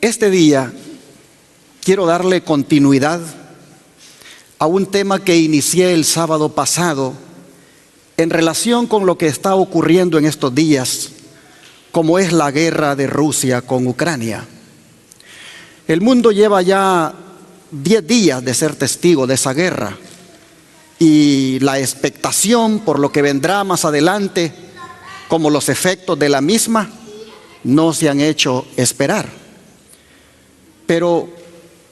Este día quiero darle continuidad a un tema que inicié el sábado pasado en relación con lo que está ocurriendo en estos días, como es la guerra de Rusia con Ucrania. El mundo lleva ya 10 días de ser testigo de esa guerra y la expectación por lo que vendrá más adelante, como los efectos de la misma, no se han hecho esperar. Pero,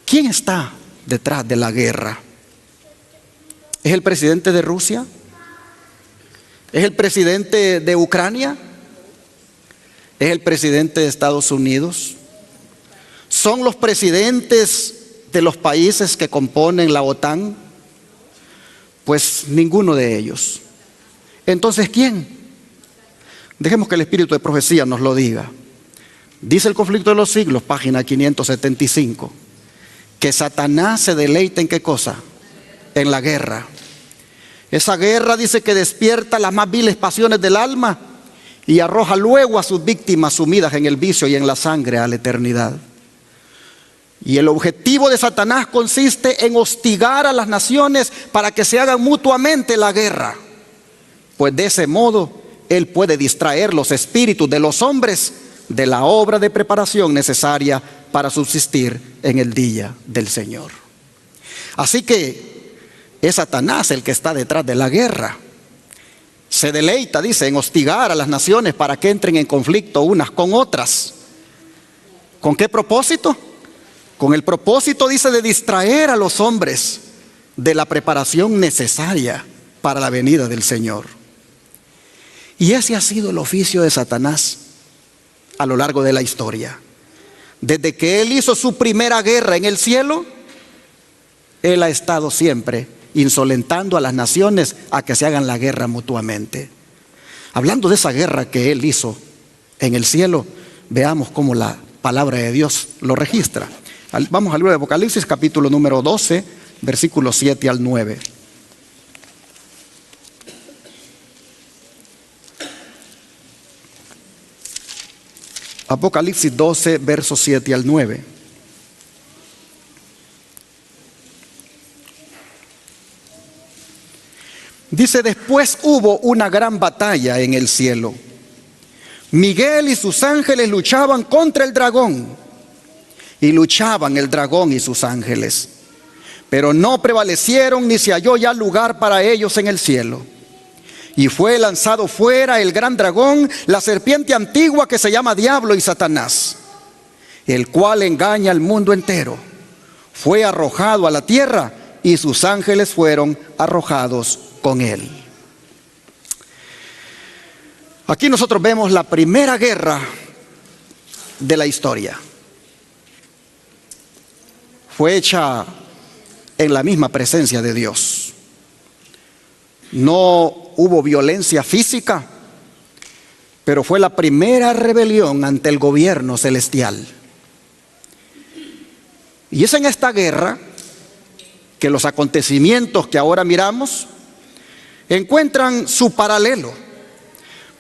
¿quién está detrás de la guerra? ¿Es el presidente de Rusia? ¿Es el presidente de Ucrania? ¿Es el presidente de Estados Unidos? ¿Son los presidentes de los países que componen la OTAN? Pues ninguno de ellos. Entonces, ¿quién? Dejemos que el espíritu de profecía nos lo diga. Dice el Conflicto de los Siglos, página 575, que Satanás se deleita ¿en qué cosa? En la guerra. Esa guerra dice que despierta las más viles pasiones del alma y arroja luego a sus víctimas sumidas en el vicio y en la sangre a la eternidad. Y el objetivo de Satanás consiste en hostigar a las naciones para que se hagan mutuamente la guerra, pues de ese modo él puede distraer los espíritus de los hombres de la obra de preparación necesaria para subsistir en el día del Señor. Así que es Satanás el que está detrás de la guerra. Se deleita, dice, en hostigar a las naciones para que entren en conflicto unas con otras. ¿Con qué propósito? Con el propósito, dice, de distraer a los hombres de la preparación necesaria para la venida del Señor. Y ese ha sido el oficio de Satanás a lo largo de la historia. Desde que él hizo su primera guerra en el cielo, él ha estado siempre insolentando a las naciones a que se hagan la guerra mutuamente. Hablando de esa guerra que él hizo en el cielo, veamos cómo la palabra de Dios lo registra. Vamos al libro de Apocalipsis, capítulo número 12, versículos 7 al 9. Apocalipsis 12, versos 7 al 9. Dice: después hubo una gran batalla en el cielo. Miguel y sus ángeles luchaban contra el dragón. Y luchaban el dragón y sus ángeles. Pero no prevalecieron ni se halló ya lugar para ellos en el cielo. Y fue lanzado fuera el gran dragón, la serpiente antigua que se llama Diablo y Satanás, el cual engaña al mundo entero. Fue arrojado a la tierra y sus ángeles fueron arrojados con él. Aquí nosotros vemos la primera guerra de la historia. Fue hecha en la misma presencia de Dios. No hubo violencia física, pero fue la primera rebelión ante el gobierno celestial. Y es en esta guerra que los acontecimientos que ahora miramos encuentran su paralelo,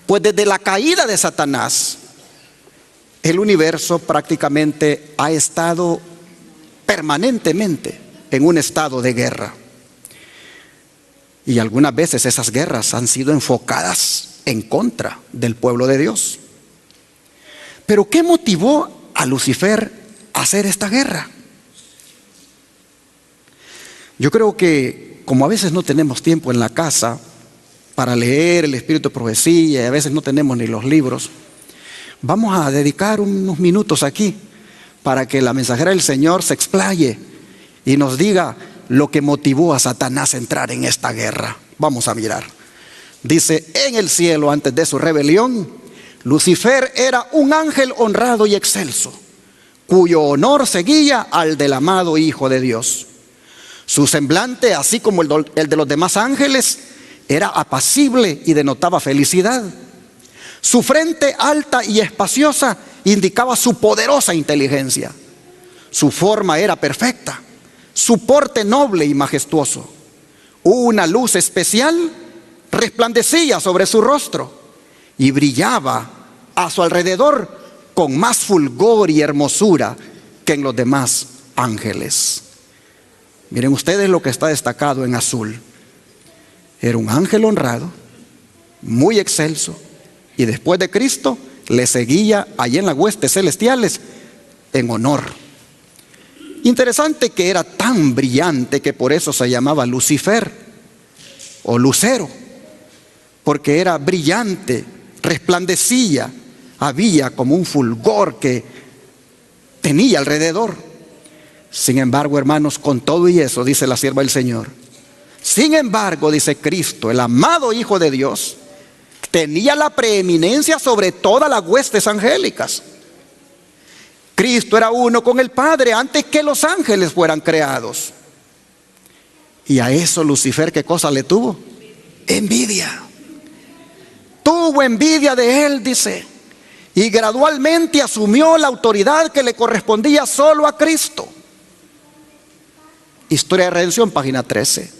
pues desde la caída de Satanás, el universo prácticamente ha estado permanentemente en un estado de guerra. Y algunas veces esas guerras han sido enfocadas en contra del pueblo de Dios. Pero ¿qué motivó a Lucifer a hacer esta guerra? Yo creo que como a veces no tenemos tiempo en la casa para leer el espíritu de profecía y a veces no tenemos ni los libros, vamos a dedicar unos minutos aquí para que la mensajera del Señor se explaye y nos diga lo que motivó a Satanás a entrar en esta guerra. Vamos a mirar. Dice: en el cielo, antes de su rebelión, Lucifer era un ángel honrado y excelso, cuyo honor seguía al del amado Hijo de Dios. Su semblante, así como el de los demás ángeles, era apacible y denotaba felicidad. Su frente alta y espaciosa indicaba su poderosa inteligencia. Su forma era perfecta, su porte noble y majestuoso. Una luz especial resplandecía sobre su rostro y brillaba a su alrededor con más fulgor y hermosura que en los demás ángeles. Miren ustedes lo que está destacado en azul. Era un ángel honrado, muy excelso, y después de Cristo le seguía allí en las huestes celestiales en honor. Interesante que era tan brillante que por eso se llamaba Lucifer o Lucero, porque era brillante, resplandecía, había como un fulgor que tenía alrededor. Sin embargo, hermanos, con todo y eso, dice la sierva del Señor, sin embargo, dice Cristo, el amado Hijo de Dios, tenía la preeminencia sobre todas las huestes angélicas. Cristo era uno con el Padre antes que los ángeles fueran creados. Y a eso Lucifer, ¿qué cosa le tuvo? Envidia. Tuvo envidia de él, dice, y gradualmente asumió la autoridad que le correspondía solo a Cristo. Historia de Redención, página 13.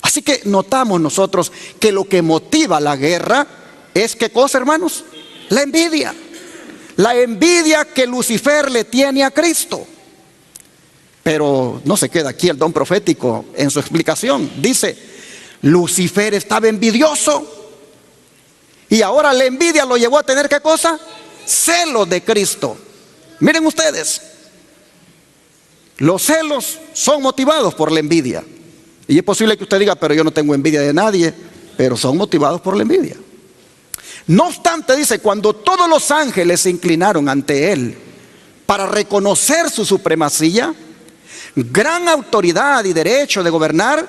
Así que notamos nosotros que lo que motiva la guerra es, ¿qué cosa, hermanos? La envidia. La envidia que Lucifer le tiene a Cristo. Pero no se queda aquí el don profético en su explicación. Dice, Lucifer estaba envidioso y ahora la envidia lo llevó a tener, ¿qué cosa? Celos de Cristo. Miren ustedes, los celos son motivados por la envidia. Y es posible que usted diga, pero yo no tengo envidia de nadie, pero son motivados por la envidia. No obstante, dice, cuando todos los ángeles se inclinaron ante él para reconocer su supremacía, gran autoridad y derecho de gobernar,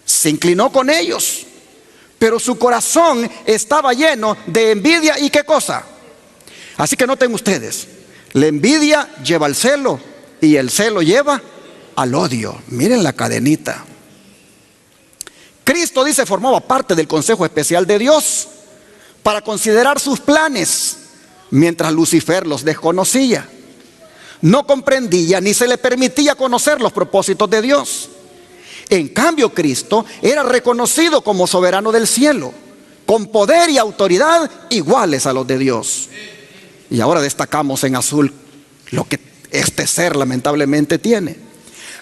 se inclinó con ellos. Pero su corazón estaba lleno de envidia y ¿qué cosa? Así que noten ustedes, la envidia lleva al celo y el celo lleva al odio. Miren la cadenita. Cristo, dice, formaba parte del consejo especial de Dios para considerar sus planes, mientras Lucifer los desconocía. No comprendía ni se le permitía conocer los propósitos de Dios. En cambio, Cristo era reconocido como soberano del cielo, con poder y autoridad iguales a los de Dios. Y ahora destacamos en azul lo que este ser lamentablemente tiene.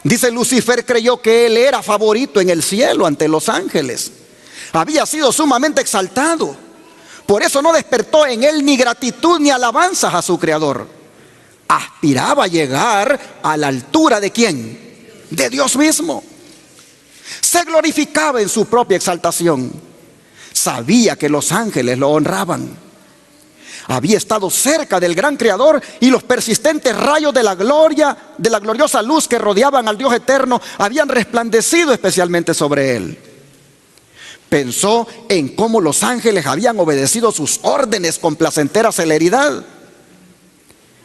Dice, Lucifer creyó que él era favorito en el cielo ante los ángeles. Había sido sumamente exaltado. Por eso no despertó en él ni gratitud ni alabanzas a su Creador. Aspiraba a llegar a la altura ¿de quién? De Dios mismo. Se glorificaba en su propia exaltación. Sabía que los ángeles lo honraban. Había estado cerca del gran Creador y los persistentes rayos de la gloria, de la gloriosa luz que rodeaban al Dios eterno, habían resplandecido especialmente sobre él. Pensó en cómo los ángeles habían obedecido sus órdenes con placentera celeridad.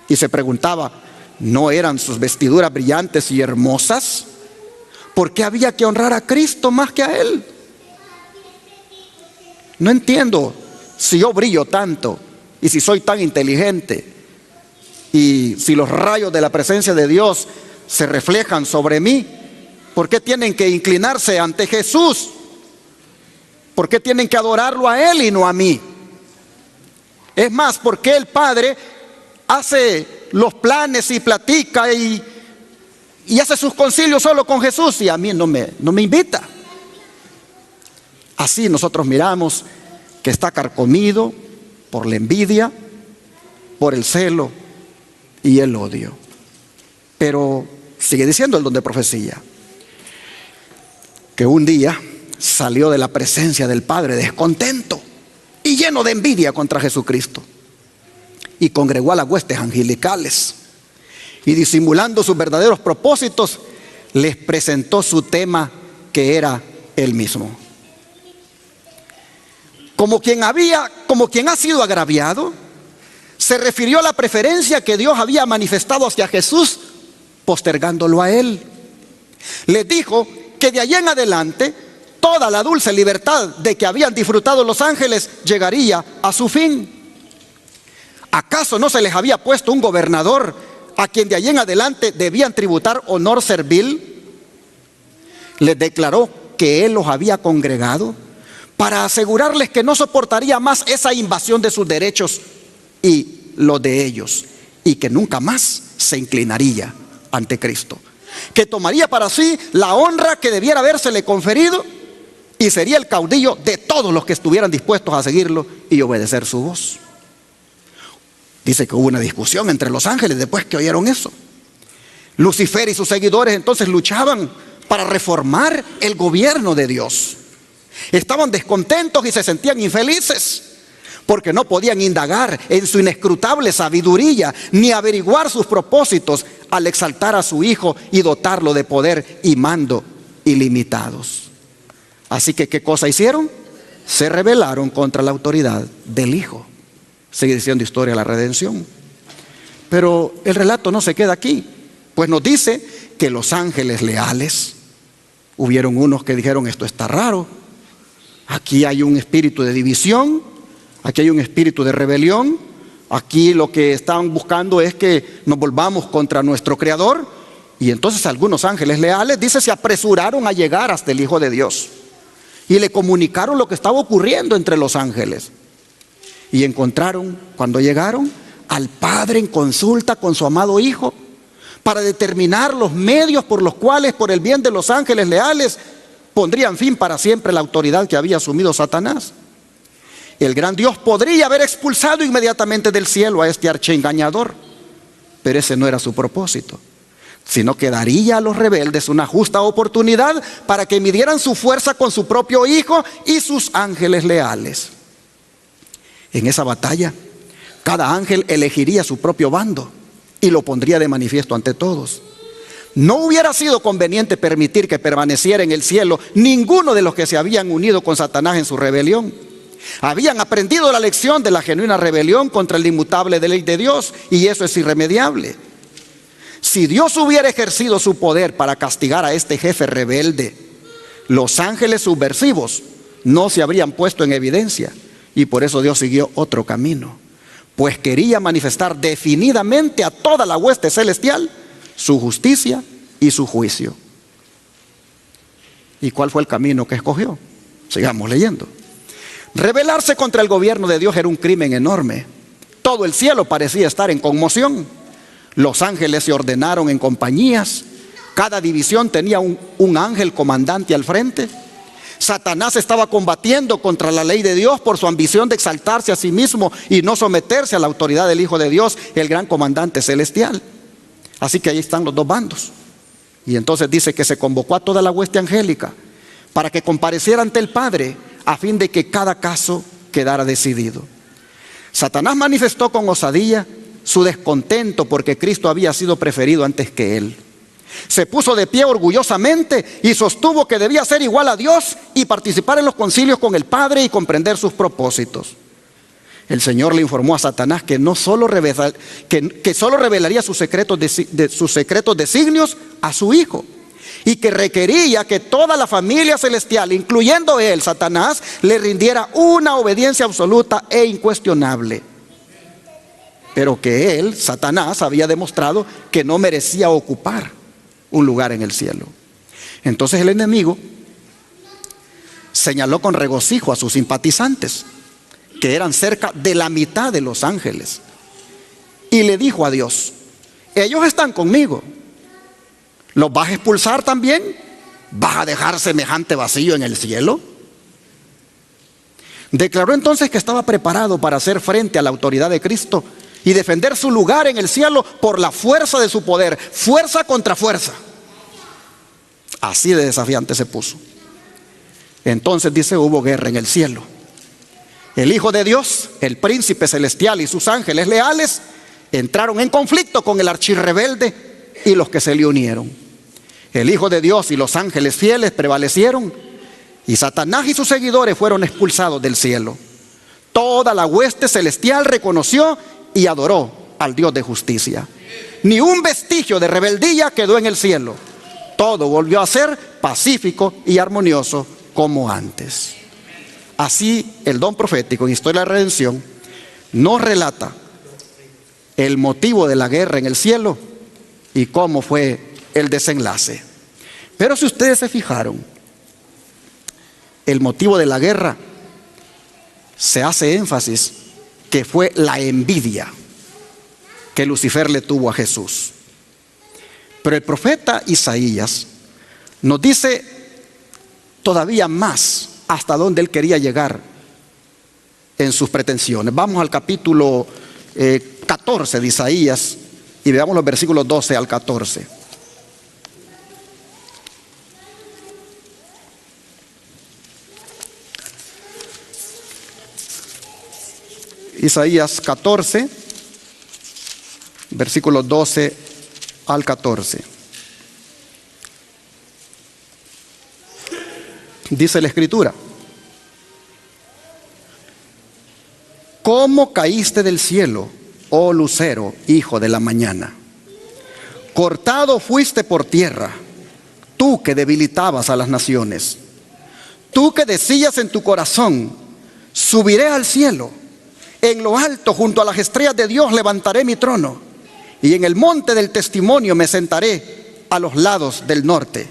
Y se preguntaba, ¿no eran sus vestiduras brillantes y hermosas? ¿Por qué había que honrar a Cristo más que a él? No entiendo si yo brillo tanto y si soy tan inteligente y si los rayos de la presencia de Dios se reflejan sobre mí, ¿por qué tienen que inclinarse ante Jesús? ¿Por qué tienen que adorarlo a él y no a mí? Es más, ¿por qué el Padre hace los planes y platica y hace sus concilios solo con Jesús y a mí no me invita? Así nosotros miramos que está carcomido por la envidia, por el celo y el odio. Pero sigue diciendo el don de profecía, que un día salió de la presencia del Padre descontento y lleno de envidia contra Jesucristo, y congregó a las huestes angelicales y, disimulando sus verdaderos propósitos, les presentó su tema, que era él mismo. Como quien ha sido agraviado, se refirió a la preferencia que Dios había manifestado hacia Jesús, postergándolo a él. Les dijo que de allí en adelante toda la dulce libertad de que habían disfrutado los ángeles llegaría a su fin. ¿Acaso no se les había puesto un gobernador a quien de allí en adelante debían tributar honor servil? Les declaró que él los había congregado para asegurarles que no soportaría más esa invasión de sus derechos y los de ellos, y que nunca más se inclinaría ante Cristo, que tomaría para sí la honra que debiera habérsele conferido y sería el caudillo de todos los que estuvieran dispuestos a seguirlo y obedecer su voz. Dice que hubo una discusión entre los ángeles después que oyeron eso. Lucifer y sus seguidores entonces luchaban para reformar el gobierno de Dios. Estaban descontentos y se sentían infelices porque no podían indagar en su inescrutable sabiduría ni averiguar sus propósitos al exaltar a su Hijo y dotarlo de poder y mando ilimitados. Así que, ¿qué cosa hicieron? Se rebelaron contra la autoridad del Hijo. Sigue diciendo Historia de la Redención. Pero el relato no se queda aquí, pues nos dice que los ángeles leales, hubieron unos que dijeron: esto está raro, aquí hay un espíritu de división, aquí hay un espíritu de rebelión, aquí lo que están buscando es que nos volvamos contra nuestro Creador. Y entonces algunos ángeles leales, dice, se apresuraron a llegar hasta el Hijo de Dios y le comunicaron lo que estaba ocurriendo entre los ángeles. Y encontraron, cuando llegaron, al Padre en consulta con su amado Hijo para determinar los medios por los cuales, por el bien de los ángeles leales, pondrían fin para siempre a la autoridad que había asumido Satanás. El gran Dios podría haber expulsado inmediatamente del cielo a este archiengañador, pero ese no era su propósito, sino que daría a los rebeldes una justa oportunidad para que midieran su fuerza con su propio Hijo y sus ángeles leales. En esa batalla, cada ángel elegiría su propio bando y lo pondría de manifiesto ante todos. No hubiera sido conveniente permitir que permaneciera en el cielo ninguno de los que se habían unido con Satanás en su rebelión. Habían aprendido la lección de la genuina rebelión contra la inmutable ley de Dios, y eso es irremediable. Si Dios hubiera ejercido su poder para castigar a este jefe rebelde, los ángeles subversivos no se habrían puesto en evidencia. Y por eso Dios siguió otro camino, pues quería manifestar definidamente a toda la hueste celestial su justicia y su juicio. ¿Y cuál fue el camino que escogió? Sigamos leyendo. Rebelarse contra el gobierno de Dios era un crimen enorme. Todo el cielo parecía estar en conmoción. Los ángeles se ordenaron en compañías. Cada división tenía un ángel comandante al frente. Satanás estaba combatiendo contra la ley de Dios por su ambición de exaltarse a sí mismo y no someterse a la autoridad del Hijo de Dios, el gran comandante celestial. Así que ahí están los dos bandos. Y entonces dice que se convocó a toda la hueste angélica para que compareciera ante el Padre a fin de que cada caso quedara decidido. Satanás manifestó con osadía su descontento porque Cristo había sido preferido antes que él. Se puso de pie orgullosamente y sostuvo que debía ser igual a Dios y participar en los concilios con el Padre y comprender sus propósitos. El Señor le informó a Satanás que solo revelaría sus secretos designios a su Hijo, y que requería que toda la familia celestial, incluyendo él, Satanás, le rindiera una obediencia absoluta e incuestionable. Pero que él, Satanás, había demostrado que no merecía ocupar un lugar en el cielo. Entonces el enemigo señaló con regocijo a sus simpatizantes, que eran cerca de la mitad de los ángeles, y le dijo a Dios: ellos están conmigo, ¿los vas a expulsar también? ¿Vas a dejar semejante vacío en el cielo? Declaró entonces que estaba preparado para hacer frente a la autoridad de Cristo y defender su lugar en el cielo por la fuerza de su poder, fuerza contra fuerza. Así de desafiante se puso. Entonces dice, hubo guerra en el cielo. El Hijo de Dios, el príncipe celestial y sus ángeles leales entraron en conflicto con el archirrebelde y los que se le unieron. El Hijo de Dios y los ángeles fieles prevalecieron, y Satanás y sus seguidores fueron expulsados del cielo. Toda la hueste celestial reconoció y adoró al Dios de justicia. Ni un vestigio de rebeldía quedó en el cielo. Todo volvió a ser pacífico y armonioso como antes. Así, el don profético en Historia de la Redención nos relata el motivo de la guerra en el cielo y cómo fue el desenlace. Pero si ustedes se fijaron, el motivo de la guerra se hace énfasis que fue la envidia. que Lucifer le tuvo a Jesús. Pero el profeta Isaías nos dice todavía más hasta dónde él quería llegar en sus pretensiones. Vamos al capítulo 14 de Isaías y veamos los versículos 12 al 14. Isaías 14, versículos 12 al 14. Dice la Escritura: ¿Cómo caíste del cielo, oh lucero, hijo de la mañana? Cortado fuiste por tierra, tú que debilitabas a las naciones. Tú que decías en tu corazón: subiré al cielo, en lo alto junto a las estrellas de Dios levantaré mi trono, y en el monte del testimonio me sentaré a los lados del norte.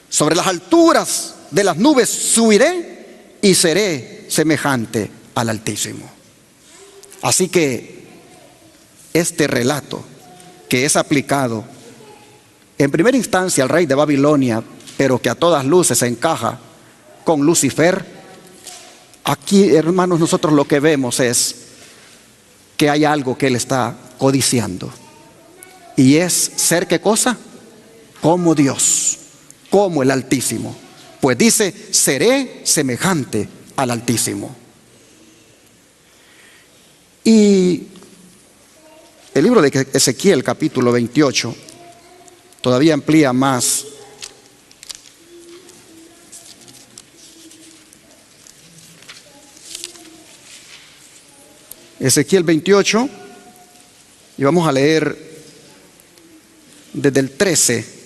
Sobre las alturas de las nubes subiré y seré semejante al Altísimo. Así que este relato, que es aplicado en primera instancia al rey de Babilonia, pero que a todas luces encaja con Lucifer, aquí, hermanos, nosotros lo que vemos es que hay algo que él está codiciando. Y es ser, ¿qué cosa? Como Dios, como el Altísimo. Pues dice: seré semejante al Altísimo. Y el libro de Ezequiel, capítulo 28, todavía amplía más Ezequiel 28, y vamos a leer desde el 13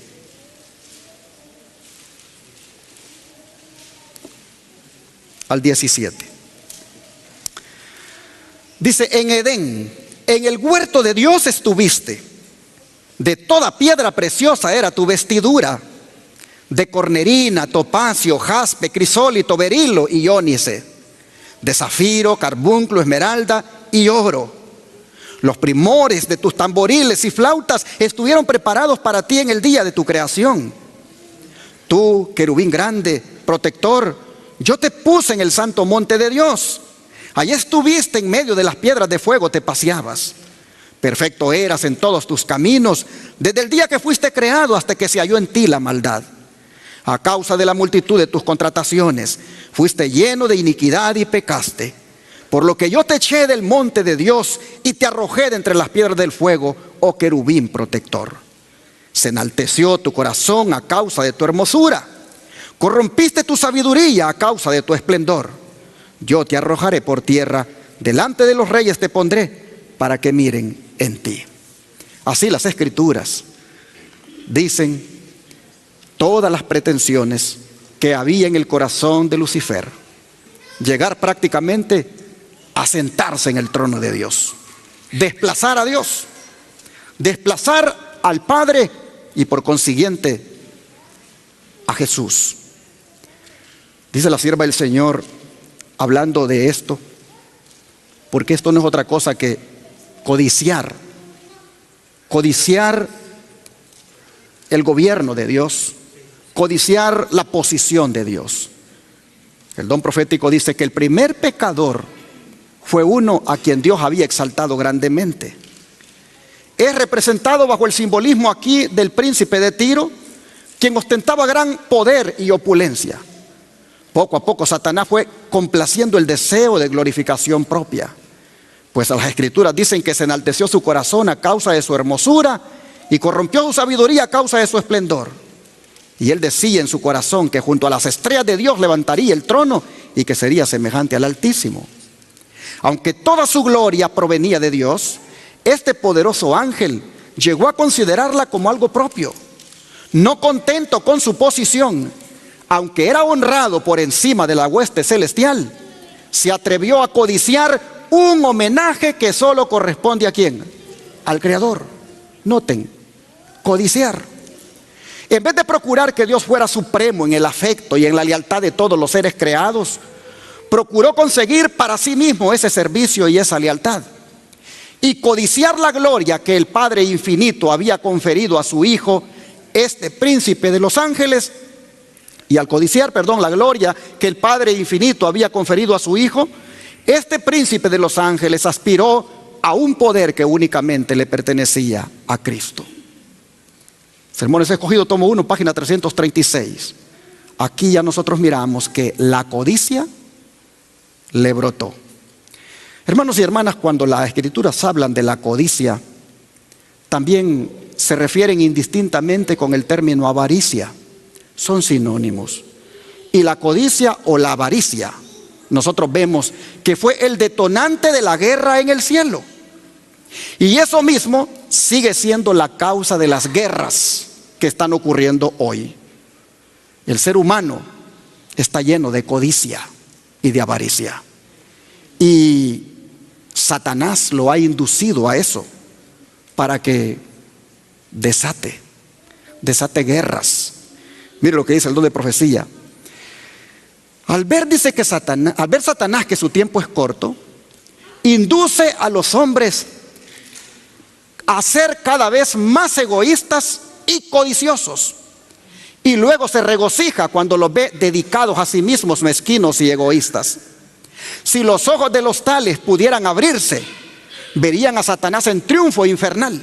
al 17. Dice: en Edén, en el huerto de Dios estuviste. De toda piedra preciosa era tu vestidura, de cornerina, topacio, jaspe, crisólito, berilo y ónice, de zafiro, carbunclo, esmeralda y oro. Los primores de tus tamboriles y flautas estuvieron preparados para ti en el día de tu creación. Tú, querubín grande, protector, yo te puse en el santo monte de Dios. Allí estuviste en medio de las piedras de fuego, te paseabas. Perfecto eras en todos tus caminos, desde el día que fuiste creado hasta que se halló en ti la maldad. A causa de la multitud de tus contrataciones, fuiste lleno de iniquidad y pecaste. Por lo que yo te eché del monte de Dios y te arrojé de entre las piedras del fuego, oh querubín protector. Se enalteció tu corazón a causa de tu hermosura. Corrompiste tu sabiduría a causa de tu esplendor. Yo te arrojaré por tierra, delante de los reyes te pondré, para que miren en ti. Así las Escrituras dicen todas las pretensiones que había en el corazón de Lucifer. Llegar prácticamente a sentarse en el trono de Dios, desplazar a Dios, desplazar al Padre y por consiguiente a Jesús. Dice la sierva del Señor, hablando de esto, porque esto no es otra cosa que codiciar el gobierno de Dios, codiciar la posición de Dios. El don profético dice que el primer pecador fue uno a quien Dios había exaltado grandemente. Es representado bajo el simbolismo aquí del príncipe de Tiro, quien ostentaba gran poder y opulencia. Poco a poco Satanás fue complaciendo el deseo de glorificación propia, pues las Escrituras dicen que se enalteció su corazón a causa de su hermosura y corrompió su sabiduría a causa de su esplendor. Y él decía en su corazón que junto a las estrellas de Dios levantaría el trono y que sería semejante al Altísimo. Aunque toda su gloria provenía de Dios, este poderoso ángel llegó a considerarla como algo propio. No contento con su posición, aunque era honrado por encima de la hueste celestial, se atrevió a codiciar un homenaje que solo corresponde ¿a quién? Al Creador. Noten, codiciar. En vez de procurar que Dios fuera supremo en el afecto y en la lealtad de todos los seres creados, procuró conseguir para sí mismo ese servicio y esa lealtad. y codiciar la gloria que el Padre Infinito había conferido a su Hijo, este príncipe de los ángeles, y al codiciar, la gloria que el Padre Infinito había conferido a su Hijo, este príncipe de los ángeles aspiró a un poder que únicamente le pertenecía a Cristo. Sermones Escogidos, tomo 1, página 336. Aquí ya nosotros miramos que la codicia le brotó. Hermanos y hermanas, cuando las escrituras hablan de la codicia, también se refieren indistintamente con el término avaricia. Son sinónimos. Y la codicia o la avaricia, nosotros vemos que fue el detonante de la guerra en el cielo. Y eso mismo sigue siendo la causa de las guerras que están ocurriendo hoy. El ser humano está lleno de codicia y de avaricia. Y Satanás lo ha inducido a eso para que desate guerras. Mire lo que dice el don de profecía. Al ver Satanás que su tiempo es corto, induce a los hombres a ser cada vez más egoístas y codiciosos. Y luego se regocija cuando los ve dedicados a sí mismos, mezquinos y egoístas. Si los ojos de los tales pudieran abrirse, verían a Satanás en triunfo infernal,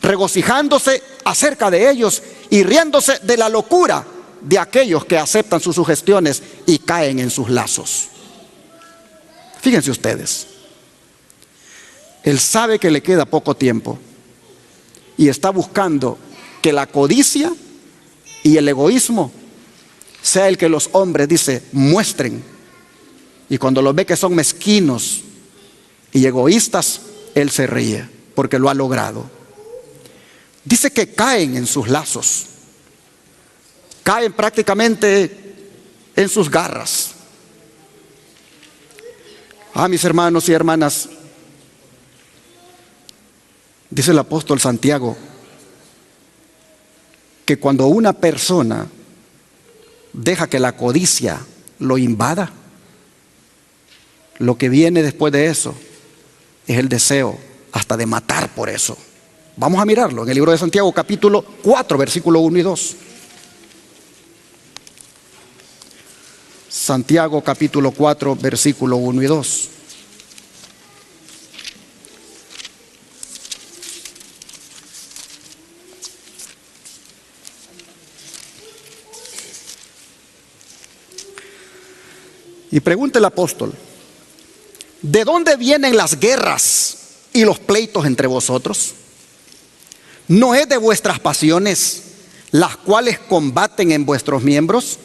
regocijándose acerca de ellos y riéndose de la locura de aquellos que aceptan sus sugestiones y caen en sus lazos. Fíjense ustedes, él sabe que le queda poco tiempo y está buscando que la codicia y el egoísmo sea el que los hombres, dice, muestren. Y cuando los ve que son mezquinos y egoístas, él se ríe porque lo ha logrado. Dice que caen en sus lazos, caen prácticamente en sus garras. Mis hermanos y hermanas, dice el apóstol Santiago que cuando una persona deja que la codicia lo invada, lo que viene después de eso es el deseo hasta de matar por eso. Vamos a mirarlo en el libro de Santiago, capítulo 4, versículo 1 y 2. Santiago, capítulo 4, versículo 1 y 2. Y pregunta el apóstol: ¿de dónde vienen las guerras y los pleitos entre vosotros? ¿No es de vuestras pasiones las cuales combaten en vuestros miembros?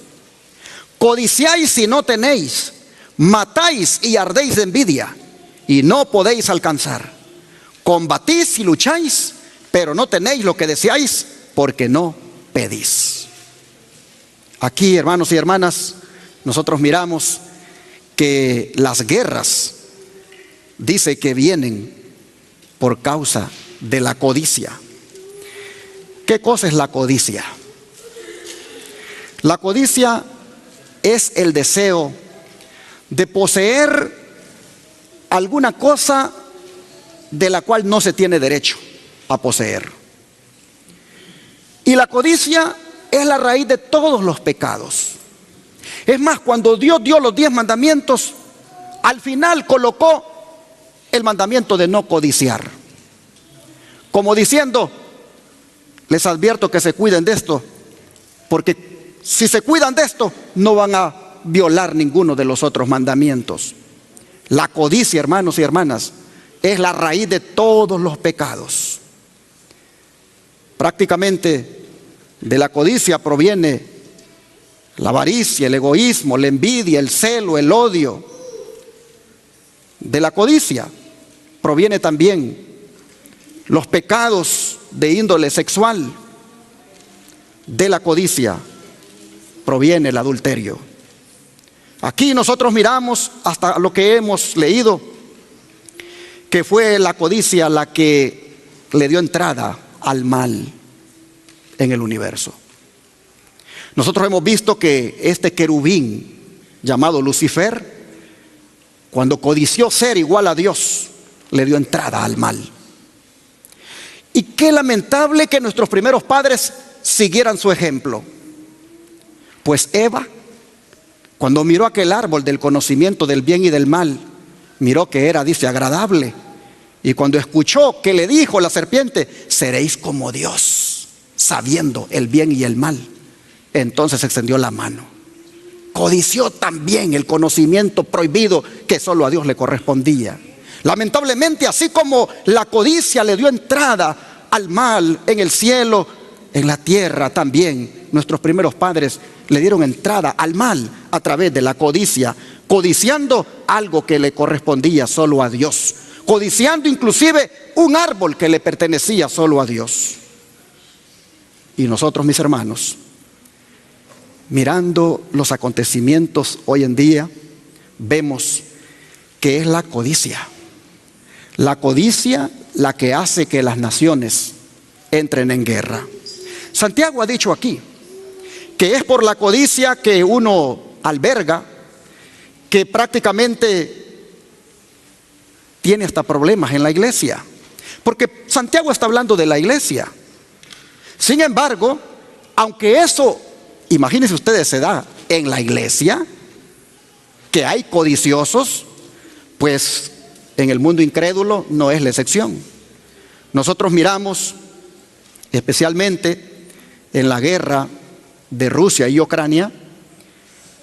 Codiciáis y no tenéis, matáis y ardéis de envidia y no podéis alcanzar. Combatís y lucháis, pero no tenéis lo que deseáis porque no pedís. Aquí, hermanos y hermanas, nosotros miramos que las guerras, dice que vienen por causa de la codicia. ¿Qué cosa es la codicia? La codicia es el deseo de poseer alguna cosa de la cual no se tiene derecho a poseer. Y la codicia es la raíz de todos los pecados. Es más, cuando Dios dio los 10 mandamientos, al final colocó el mandamiento de no codiciar, como diciendo: les advierto que se cuiden de esto, porque si se cuidan de esto, no van a violar ninguno de los otros mandamientos. La codicia, hermanos y hermanas, es la raíz de todos los pecados. Prácticamente de la codicia proviene la avaricia, el egoísmo, la envidia, el celo, el odio. De la codicia proviene también los pecados de índole sexual. De la codicia proviene el adulterio. Aquí nosotros miramos hasta lo que hemos leído, que fue la codicia la que le dio entrada al mal en el universo. Nosotros hemos visto que este querubín llamado Lucifer, cuando codició ser igual a Dios, le dio entrada al mal. Y qué lamentable que nuestros primeros padres siguieran su ejemplo. Pues Eva, cuando miró aquel árbol del conocimiento del bien y del mal, miró que era, dice, agradable. Y cuando escuchó que le dijo la serpiente, seréis como Dios, sabiendo el bien y el mal, entonces extendió la mano. Codició también el conocimiento prohibido que solo a Dios le correspondía. Lamentablemente, así como la codicia le dio entrada al mal en el cielo, en la tierra también nuestros primeros padres le dieron entrada al mal a través de la codicia, codiciando algo que le correspondía solo a Dios, codiciando inclusive un árbol que le pertenecía solo a Dios. Y nosotros, mis hermanos, mirando los acontecimientos hoy en día, vemos que es la codicia la que hace que las naciones entren en guerra. Santiago ha dicho aquí que es por la codicia que uno alberga, que prácticamente tiene hasta problemas en la iglesia, porque Santiago está hablando de la iglesia. Sin embargo, aunque eso, imagínense ustedes, se da en la iglesia, que hay codiciosos, pues en el mundo incrédulo no es la excepción. Nosotros miramos, especialmente en la guerra de Rusia y Ucrania,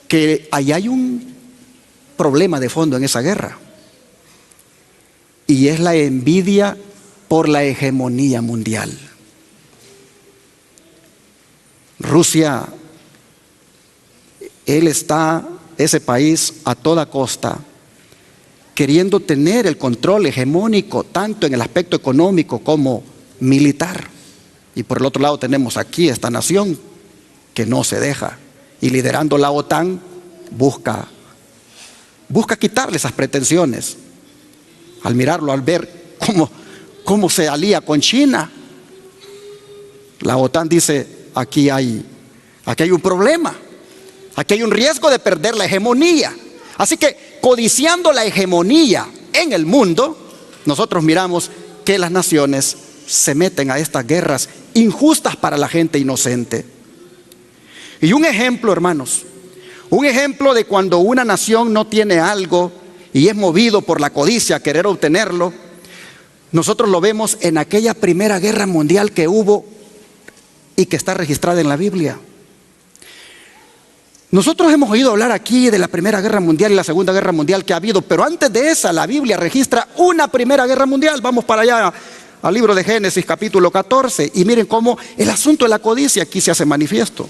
que ahí hay un problema de fondo en esa guerra, y es la envidia por la hegemonía mundial. Rusia, ese país a toda costa queriendo tener el control hegemónico tanto en el aspecto económico como militar. Y por el otro lado tenemos aquí esta nación que no se deja, y liderando la OTAN busca quitarle esas pretensiones. Al mirarlo, al ver cómo se alía con China, la OTAN dice, aquí hay un problema, aquí hay un riesgo de perder la hegemonía. Así que, codiciando la hegemonía en el mundo, nosotros miramos que las naciones se meten a estas guerras injustas para la gente inocente. Y un ejemplo, hermanos, un ejemplo de cuando una nación no tiene algo y es movido por la codicia a querer obtenerlo, nosotros lo vemos en aquella primera guerra mundial que hubo y que está registrada en la Biblia. Nosotros hemos oído hablar aquí de la Primera Guerra Mundial y la Segunda Guerra Mundial que ha habido, pero antes de esa la Biblia registra una Primera Guerra Mundial. Vamos para allá al libro de Génesis capítulo 14 y miren cómo el asunto de la codicia aquí se hace manifiesto.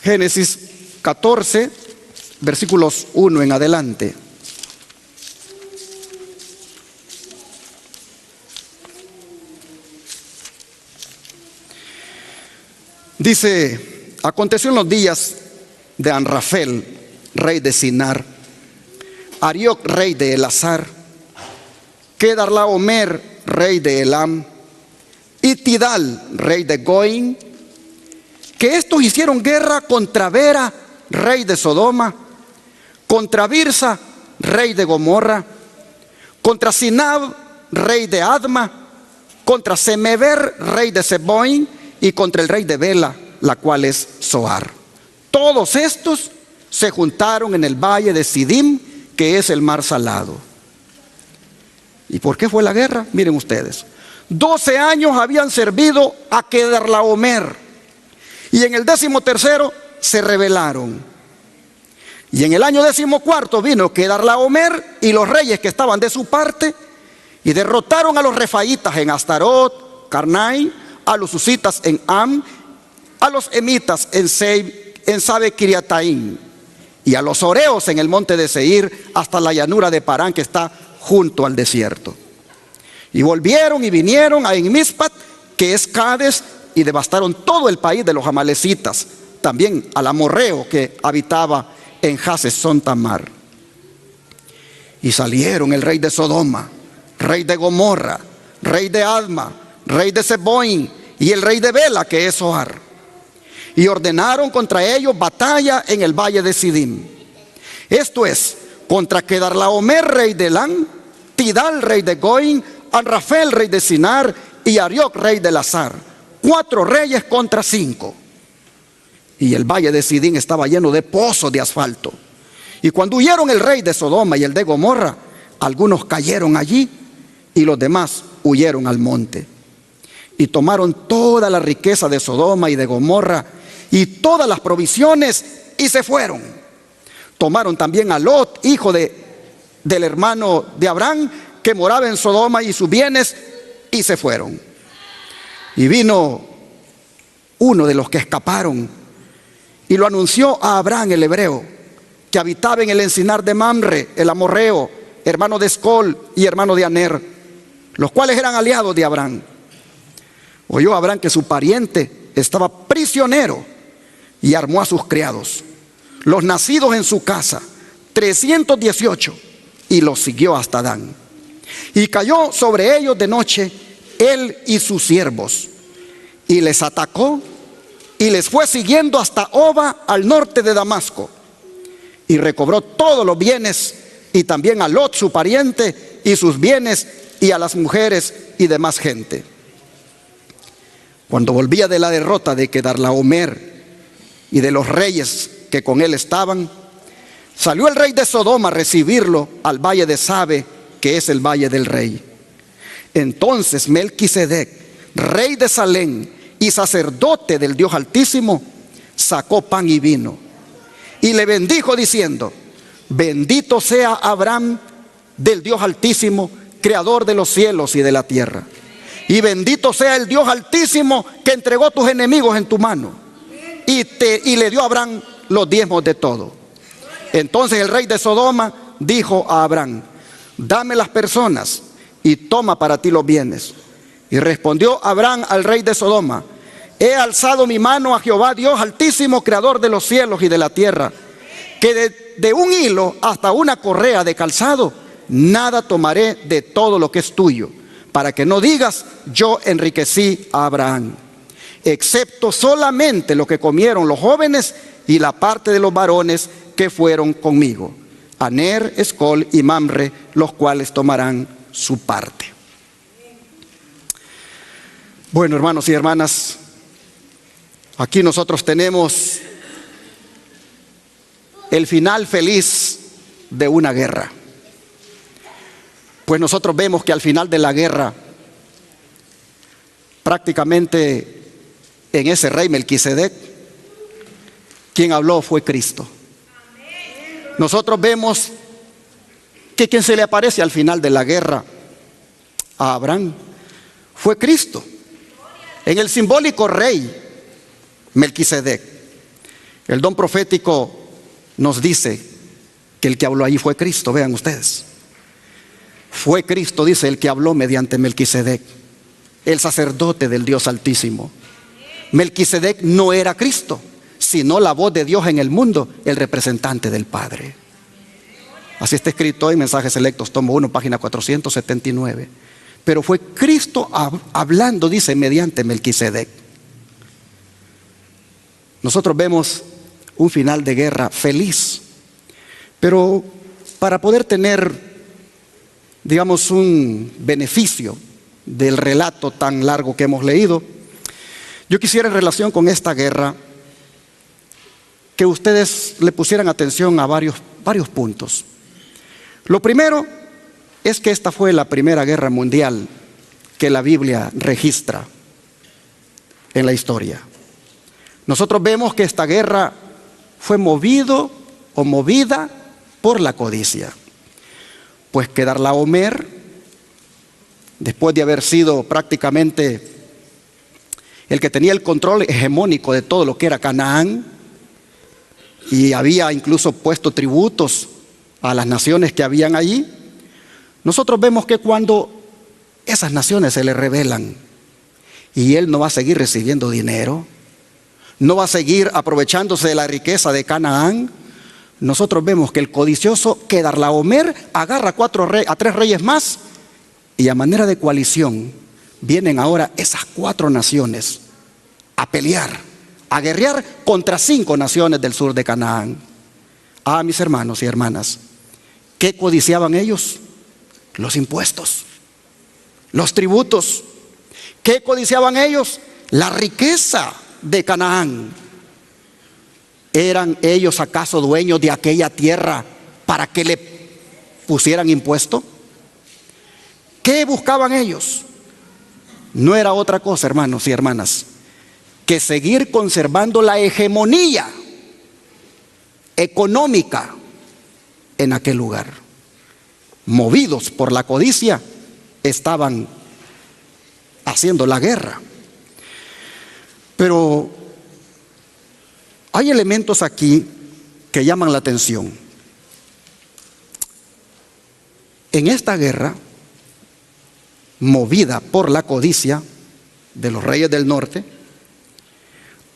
Génesis 14, versículos 1 en adelante. Dice, aconteció en los días de Anrafel, rey de Sinar, Arioc, rey de Elazar, Kedarlaomer, rey de Elam, y Tidal, rey de Goim, que estos hicieron guerra contra Bera, rey de Sodoma, contra Birsa, rey de Gomorra, contra Sinab, rey de Adma, contra Semeber, rey de Seboim, y contra el rey de Bela, la cual es Zoar. Todos estos se juntaron en el valle de Sidim, que es el mar salado. ¿Y por qué fue la guerra? Miren ustedes, 12 años habían servido a Kedarlaomer, y en el 13º se rebelaron. Y en el año 14 vino Kedarlaomer y los reyes que estaban de su parte, y derrotaron a los refaítas en Astarot, Carnai, a los usitas en Am, a los emitas en Sabe Kiriataim, y a los oreos en el monte de Seir, hasta la llanura de Parán que está junto al desierto. Y volvieron y vinieron a Enmispat, que es Cades, y devastaron todo el país de los amalecitas, también al amorreo que habitaba en Hasezón Tamar. Y salieron el rey de Sodoma, rey de Gomorra, rey de Adma, rey de Seboim, y el rey de Bela, que es Zoar, y ordenaron contra ellos batalla en el valle de Sidim. Esto es, contra Kedarlaomer, rey de Elán, Tidal, rey de Goín, Anrafel, rey de Sinar, y Arioc, rey de Lazar. 4 reyes contra 5. Y el valle de Sidín estaba lleno de pozos de asfalto. Y cuando huyeron el rey de Sodoma y el de Gomorra, algunos cayeron allí y los demás huyeron al monte. Y tomaron toda la riqueza de Sodoma y de Gomorra y todas las provisiones y se fueron. Tomaron también a Lot, hijo del hermano de Abraham, que moraba en Sodoma, y sus bienes, y se fueron. Y vino uno de los que escaparon y lo anunció a Abraham el hebreo, que habitaba en el encinar de Mamre, el amorreo, hermano de Escol y hermano de Aner, los cuales eran aliados de Abraham. Oyó Abraham que su pariente estaba prisionero y armó a sus criados, los nacidos en su casa, 318, y los siguió hasta Dan. Y cayó sobre ellos de noche él y sus siervos, y les atacó y les fue siguiendo hasta Oba, al norte de Damasco, y recobró todos los bienes, y también a Lot su pariente y sus bienes, y a las mujeres y demás gente. Cuando volvía de la derrota de Kedarlaomer y de los reyes que con él estaban, salió el rey de Sodoma a recibirlo al valle de Sabe, que es el valle del rey. Entonces Melquisedec, rey de Salem y sacerdote del Dios Altísimo, sacó pan y vino y le bendijo diciendo: bendito sea Abraham del Dios Altísimo, creador de los cielos y de la tierra, y bendito sea el Dios Altísimo que entregó tus enemigos en tu mano. Y le dio a Abraham los diezmos de todo. Entonces el rey de Sodoma dijo a Abraham: dame las personas y toma para ti los bienes. Y respondió Abraham al rey de Sodoma: he alzado mi mano a Jehová Dios Altísimo, creador de los cielos y de la tierra, que de un hilo hasta una correa de calzado nada tomaré de todo lo que es tuyo, para que no digas: yo enriquecí a Abraham, excepto solamente lo que comieron los jóvenes y la parte de los varones que fueron conmigo, Aner, Escol y Mamre, los cuales tomarán su parte. Bueno, hermanos y hermanas, aquí nosotros tenemos el final feliz de una guerra. Pues nosotros vemos que al final de la guerra, prácticamente en ese rey Melquisedec, quien habló fue Cristo. Nosotros vemos que quien se le aparece al final de la guerra a Abraham fue Cristo, en el simbólico rey Melquisedec. El don profético nos dice que el que habló ahí fue Cristo. Vean ustedes, fue Cristo, dice, el que habló mediante Melquisedec, el sacerdote del Dios Altísimo. Melquisedec no era Cristo, sino la voz de Dios en el mundo, el representante del Padre. Así está escrito en Mensajes Selectos, tomo 1, página 479. Pero fue Cristo hablando, dice, mediante Melquisedec. Nosotros vemos un final de guerra feliz, pero para poder tener, digamos, un beneficio del relato tan largo que hemos leído, yo quisiera, en relación con esta guerra, que ustedes le pusieran atención a varios puntos. Lo primero es que esta fue la primera guerra mundial que la Biblia registra en la historia. Nosotros vemos que esta guerra fue movida por la codicia. Pues Kedarlaomer, después de haber sido prácticamente el que tenía el control hegemónico de todo lo que era Canaán, y había incluso puesto tributos a las naciones que habían allí, nosotros vemos que cuando esas naciones se le rebelan y él no va a seguir recibiendo dinero, no va a seguir aprovechándose de la riqueza de Canaán, nosotros vemos que el codicioso Kedarlaomer agarra a 3 reyes más, y a manera de coalición vienen ahora esas 4 naciones a pelear, a guerrear contra 5 naciones del sur de Canaán. Ah, mis hermanos y hermanas, ¿Qué codiciaban ellos? Los impuestos, los tributos. ¿Qué codiciaban ellos? La riqueza de Canaán. ¿Eran ellos acaso dueños de aquella tierra para que le pusieran impuesto? ¿Qué buscaban ellos? No era otra cosa, hermanos y hermanas, que seguir conservando la hegemonía económica en aquel lugar. Movidos por la codicia, estaban haciendo la guerra. Pero hay elementos aquí que llaman la atención. En esta guerra, movida por la codicia de los reyes del norte,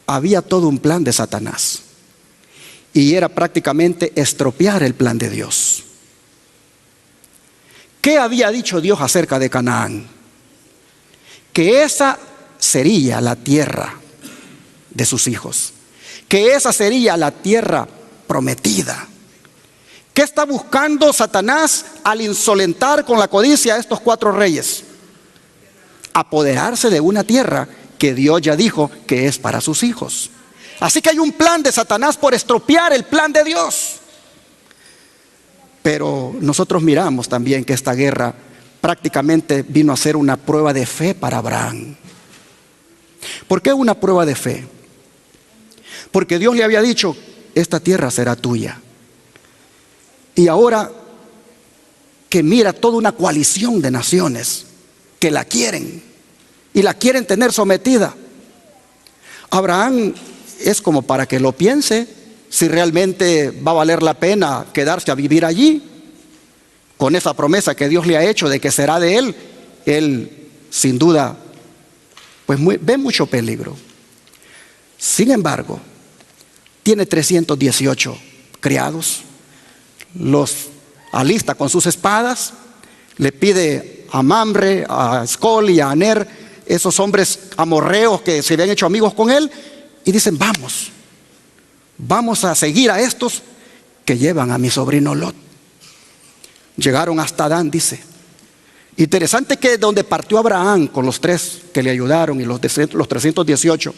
había todo un plan de Satanás. Y era prácticamente estropear el plan de Dios. ¿Qué había dicho Dios acerca de Canaán? Que esa sería la tierra de sus hijos, que esa sería la tierra prometida. ¿Qué está buscando Satanás al insolentar con la codicia a estos 4 reyes? Apoderarse de una tierra que Dios ya dijo que es para sus hijos. Así que hay un plan de Satanás por estropear el plan de Dios. Pero nosotros miramos también que esta guerra prácticamente vino a ser una prueba de fe para Abraham. ¿Por qué una prueba de fe? Porque Dios le había dicho, esta tierra será tuya. Y ahora que mira toda una coalición de naciones que la quieren y la quieren tener sometida, Abraham es como para que lo piense si realmente va a valer la pena quedarse a vivir allí con esa promesa que Dios le ha hecho de que será de él. Él sin duda pues ve mucho peligro. Sin embargo, tiene 318 criados, los alista con sus espadas, le pide a Mamre, a Escol y a Aner, esos hombres amorreos que se habían hecho amigos con él, y dicen, vamos a seguir a estos que llevan a mi sobrino Lot. Llegaron hasta Dan, dice. Interesante que donde partió Abraham con los 3 que le ayudaron y los 318,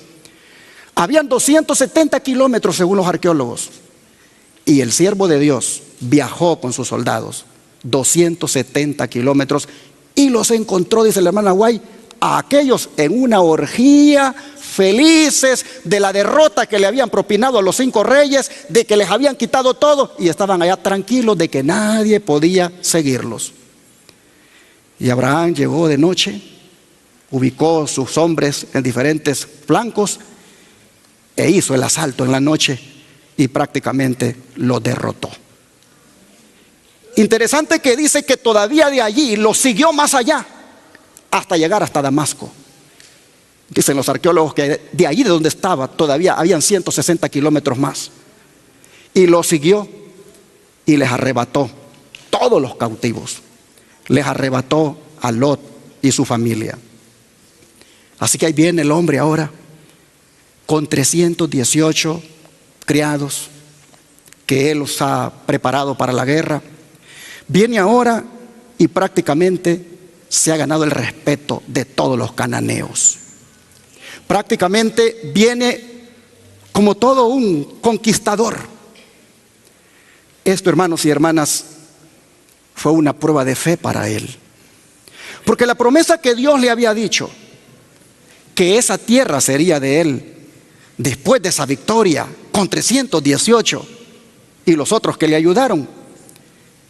habían 270 kilómetros según los arqueólogos. Y el siervo de Dios viajó con sus soldados 270 kilómetros y los encontró, dice la hermana Guay, a aquellos en una orgía, felices de la derrota que le habían propinado a los 5 reyes, de que les habían quitado todo y estaban allá tranquilos de que nadie podía seguirlos. Y Abraham llegó de noche, ubicó sus hombres en diferentes flancos e hizo el asalto en la noche y prácticamente lo derrotó. Interesante que dice que todavía de allí lo siguió más allá hasta llegar hasta Damasco. Dicen los arqueólogos que de allí de donde estaba todavía habían 160 kilómetros más. Y lo siguió y les arrebató todos los cautivos. Les arrebató a Lot y su familia. Así que ahí viene el hombre ahora con 318 criados que él los ha preparado para la guerra. Viene ahora y prácticamente se ha ganado el respeto de todos los cananeos. Prácticamente viene como todo un conquistador. Esto, hermanos y hermanas, fue una prueba de fe para él. Porque la promesa que Dios le había dicho, que esa tierra sería de él, después de esa victoria con 318 y los otros que le ayudaron,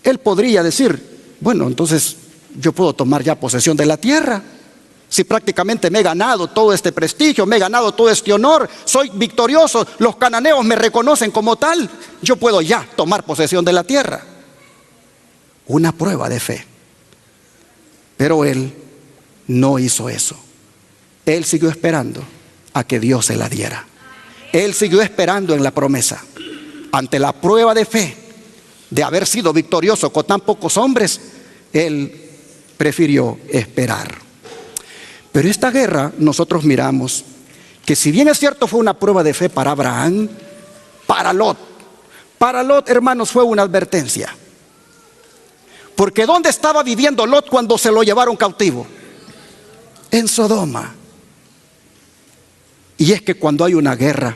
él podría decir, bueno, entonces yo puedo tomar ya posesión de la tierra. Si prácticamente me he ganado todo este prestigio, me he ganado todo este honor, soy victorioso, los cananeos me reconocen como tal, yo puedo ya tomar posesión de la tierra. Una prueba de fe. Pero él no hizo eso. Él siguió esperando a que Dios se la diera. Él siguió esperando en la promesa. Ante la prueba de fe de haber sido victorioso con tan pocos hombres, él prefirió esperar. Pero esta guerra nosotros miramos que, si bien es cierto fue una prueba de fe para Abraham, para Lot, hermanos, fue una advertencia. Porque ¿dónde estaba viviendo Lot cuando se lo llevaron cautivo? En Sodoma. Y es que cuando hay una guerra,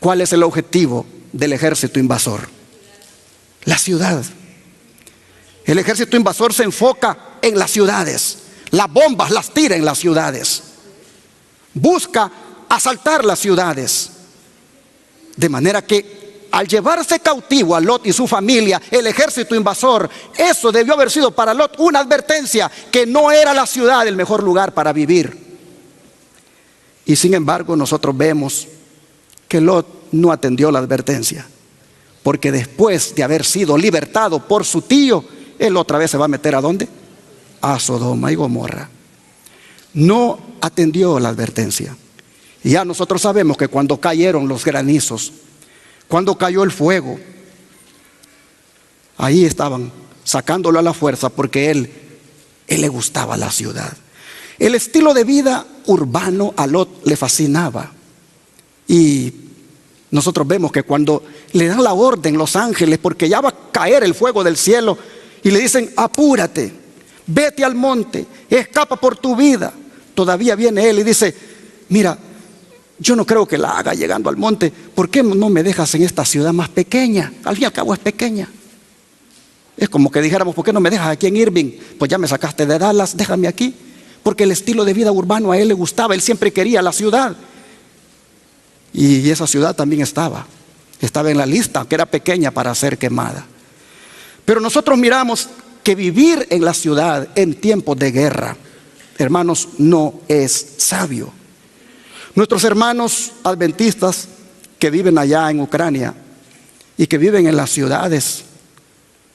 ¿cuál es el objetivo del ejército invasor? La ciudad. El ejército invasor se enfoca en las ciudades. Las bombas las tira en las ciudades. Busca asaltar las ciudades. De manera que al llevarse cautivo a Lot y su familia, el ejército invasor, eso debió haber sido para Lot una advertencia que no era la ciudad el mejor lugar para vivir. Y sin embargo nosotros vemos que Lot no atendió la advertencia, porque después de haber sido libertado por su tío, él otra vez se va a meter ¿a dónde? A Sodoma y Gomorra. No atendió la advertencia. Y ya nosotros sabemos que cuando cayeron los granizos, cuando cayó el fuego, ahí estaban sacándolo a la fuerza, porque él le gustaba la ciudad. El estilo de vida urbano a Lot le fascinaba. Y nosotros vemos que cuando le dan la orden los ángeles, porque ya va a caer el fuego del cielo, y le dicen: apúrate, vete al monte, escapa por tu vida. Todavía viene él y dice: mira, yo no creo que la haga llegando al monte. ¿Por qué no me dejas en esta ciudad más pequeña? Al fin y al cabo es pequeña. Es como que dijéramos: ¿por qué no me dejas aquí en Irving? Pues ya me sacaste de Dallas, déjame aquí. Porque el estilo de vida urbano a él le gustaba. Él siempre quería la ciudad. Y esa ciudad también estaba en la lista, que era pequeña para ser quemada. Pero nosotros miramos que vivir en la ciudad en tiempos de guerra, hermanos, no es sabio. Nuestros hermanos adventistas que viven allá en Ucrania y que viven en las ciudades,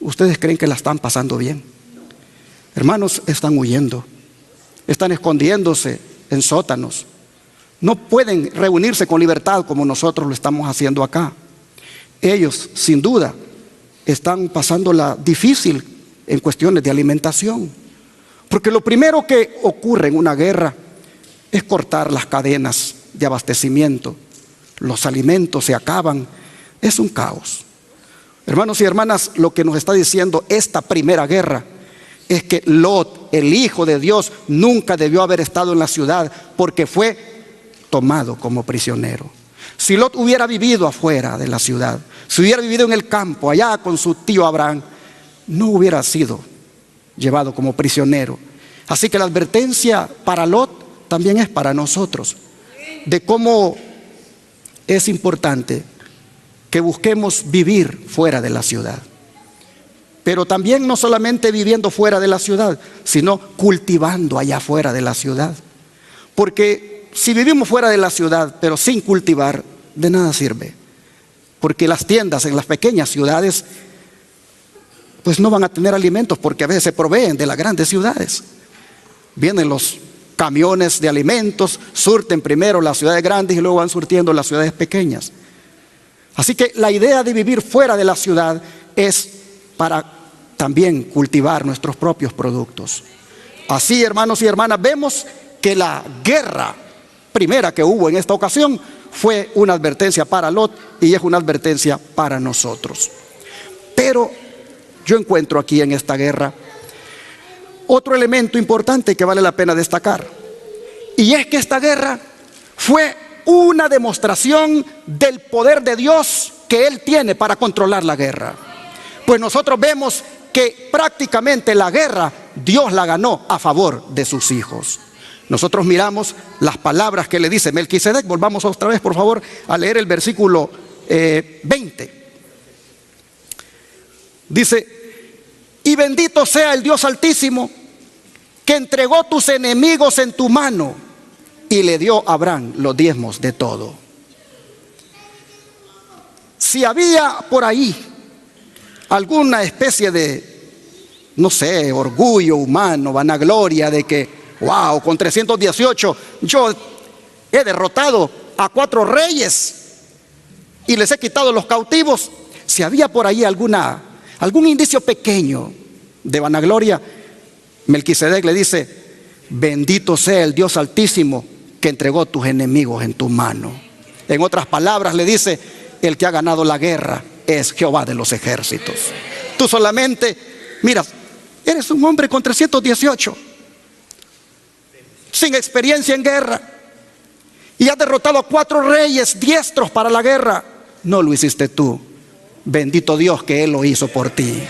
¿ustedes creen que la están pasando bien? Hermanos, están huyendo, están escondiéndose en sótanos. No pueden reunirse con libertad como nosotros lo estamos haciendo acá. Ellos, sin duda, están pasándola difícil en cuestiones de alimentación. Porque lo primero que ocurre en una guerra es cortar las cadenas de abastecimiento. Los alimentos se acaban. Es un caos. Hermanos y hermanas, lo que nos está diciendo esta primera guerra es que Lot, el hijo de Dios, nunca debió haber estado en la ciudad, porque fue tomado como prisionero. Si Lot hubiera vivido afuera de la ciudad, si hubiera vivido en el campo, allá con su tío Abraham, no hubiera sido llevado como prisionero. Así que la advertencia para Lot también es para nosotros, de cómo es importante que busquemos vivir fuera de la ciudad. Pero también no solamente viviendo fuera de la ciudad, sino cultivando allá fuera de la ciudad. Porque si vivimos fuera de la ciudad, pero sin cultivar, de nada sirve. Porque las tiendas en las pequeñas ciudades, pues no van a tener alimentos, porque a veces se proveen de las grandes ciudades. Vienen los camiones de alimentos, surten primero las ciudades grandes y luego van surtiendo las ciudades pequeñas. Así que la idea de vivir fuera de la ciudad es para también cultivar nuestros propios productos. Así, hermanos y hermanas, vemos que la guerra primera que hubo en esta ocasión fue una advertencia para Lot y es una advertencia para nosotros. Pero yo encuentro aquí en esta guerra otro elemento importante que vale la pena destacar, y es que esta guerra fue una demostración del poder de Dios que Él tiene para controlar la guerra. Pues nosotros vemos que prácticamente la guerra Dios la ganó a favor de sus hijos. Nosotros miramos las palabras que le dice Melquisedec. Volvamos otra vez, por favor, a leer el versículo 20. Dice: y bendito sea el Dios Altísimo, que entregó tus enemigos en tu mano y le dio a Abraham los diezmos de todo. Si había por ahí alguna especie de, no sé, orgullo humano, vanagloria de que, wow, con 318 yo he derrotado a 4 reyes y les he quitado los cautivos. Si había por ahí algún indicio pequeño de vanagloria, Melquisedec le dice: bendito sea el Dios Altísimo, que entregó tus enemigos en tu mano. En otras palabras le dice: el que ha ganado la guerra es Jehová de los ejércitos. Tú solamente Mira, eres un hombre con 318, sin experiencia en guerra, y has derrotado a 4 reyes diestros para la guerra. No lo hiciste tú. Bendito Dios que Él lo hizo por ti.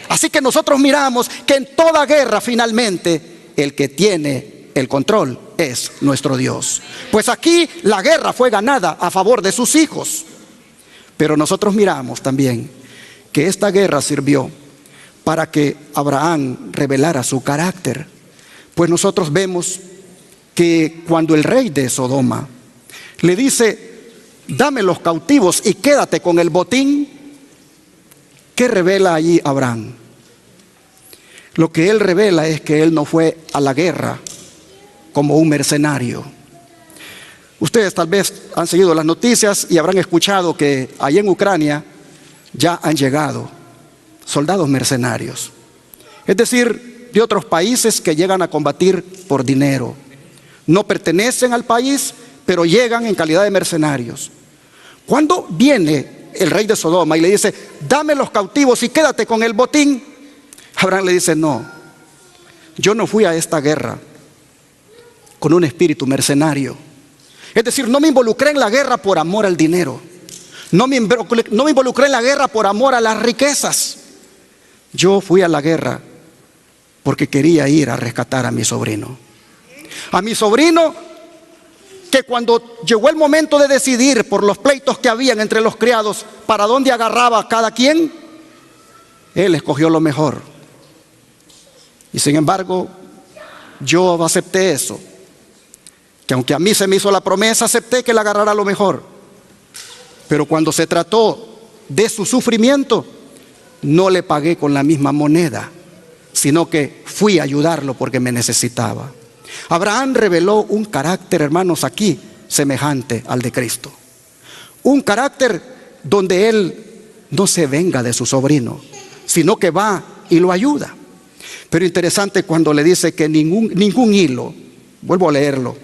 Así que nosotros miramos que en toda guerra finalmente el que tiene el control es nuestro Dios. Pues aquí la guerra fue ganada a favor de sus hijos. Pero nosotros miramos también que esta guerra sirvió para que Abraham revelara su carácter. Pues nosotros vemos que cuando el rey de Sodoma le dice: dame los cautivos y quédate con el botín, ¿qué revela allí Abraham? Lo que él revela es que él no fue a la guerra como un mercenario. Ustedes tal vez han seguido las noticias y habrán escuchado que allá en Ucrania ya han llegado soldados mercenarios, es decir, de otros países que llegan a combatir por dinero. No pertenecen al país, pero llegan en calidad de mercenarios. Cuando viene el rey de Sodoma y le dice: dame los cautivos y quédate con el botín, Abraham le dice: no, yo no fui a esta guerra con un espíritu mercenario. Es decir, no me involucré en la guerra por amor al dinero. No me involucré en la guerra por amor a las riquezas. Yo fui a la guerra porque quería ir a rescatar a mi sobrino. A mi sobrino, que cuando llegó el momento de decidir por los pleitos que habían entre los criados para dónde agarraba cada quien, él escogió lo mejor. Y sin embargo, yo acepté eso, que aunque a mí se me hizo la promesa, acepté que él agarrara lo mejor. Pero cuando se trató de su sufrimiento, no le pagué con la misma moneda, sino que fui a ayudarlo porque me necesitaba. Abraham reveló un carácter, hermanos, aquí semejante al de Cristo. Un carácter donde él no se venga de su sobrino, sino que va y lo ayuda. Pero interesante cuando le dice que ningún hilo, vuelvo a leerlo,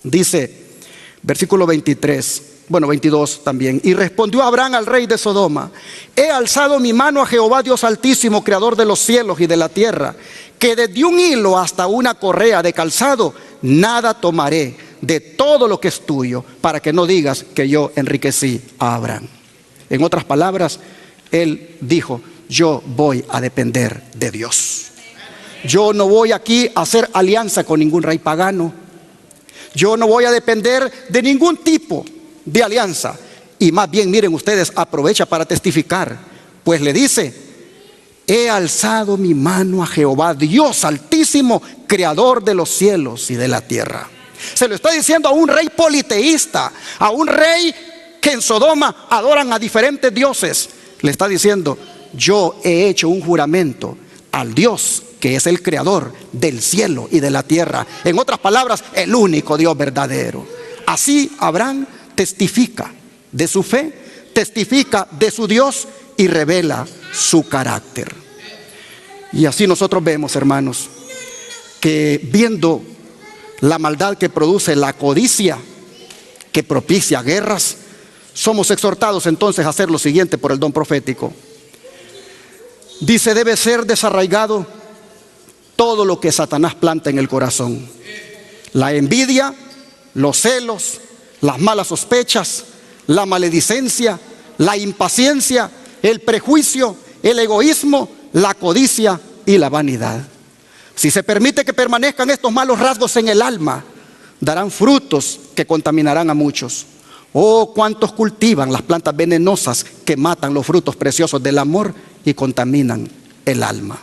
dice, versículo 22 también: y respondió Abraham al rey de Sodoma: he alzado mi mano a Jehová Dios Altísimo, creador de los cielos y de la tierra, que desde un hilo hasta una correa de calzado nada tomaré de todo lo que es tuyo, para que no digas que yo enriquecí a Abraham. En otras palabras, él dijo: yo voy a depender de Dios. Yo no voy aquí a hacer alianza con ningún rey pagano. Yo no voy a depender de ningún tipo de alianza. Y más bien, miren ustedes, aprovecha para testificar, pues le dice: he alzado mi mano a Jehová Dios Altísimo, creador de los cielos y de la tierra. Se lo está diciendo a un rey politeísta, a un rey que en Sodoma adoran a diferentes dioses. Le está diciendo: yo he hecho un juramento al Dios que es el creador del cielo y de la tierra. En otras palabras, el único Dios verdadero. Así Abraham testifica de su fe, testifica de su Dios y revela su carácter. Y así nosotros vemos, hermanos, que viendo la maldad que produce la codicia, que propicia guerras, somos exhortados entonces a hacer lo siguiente por el don profético. Dice: debe ser desarraigado todo lo que Satanás planta en el corazón: la envidia, los celos, las malas sospechas, la maledicencia, la impaciencia, el prejuicio, el egoísmo, la codicia y la vanidad. Si se permite que permanezcan estos malos rasgos en el alma, darán frutos que contaminarán a muchos. Oh, cuántos cultivan las plantas venenosas que matan los frutos preciosos del amor y contaminan el alma.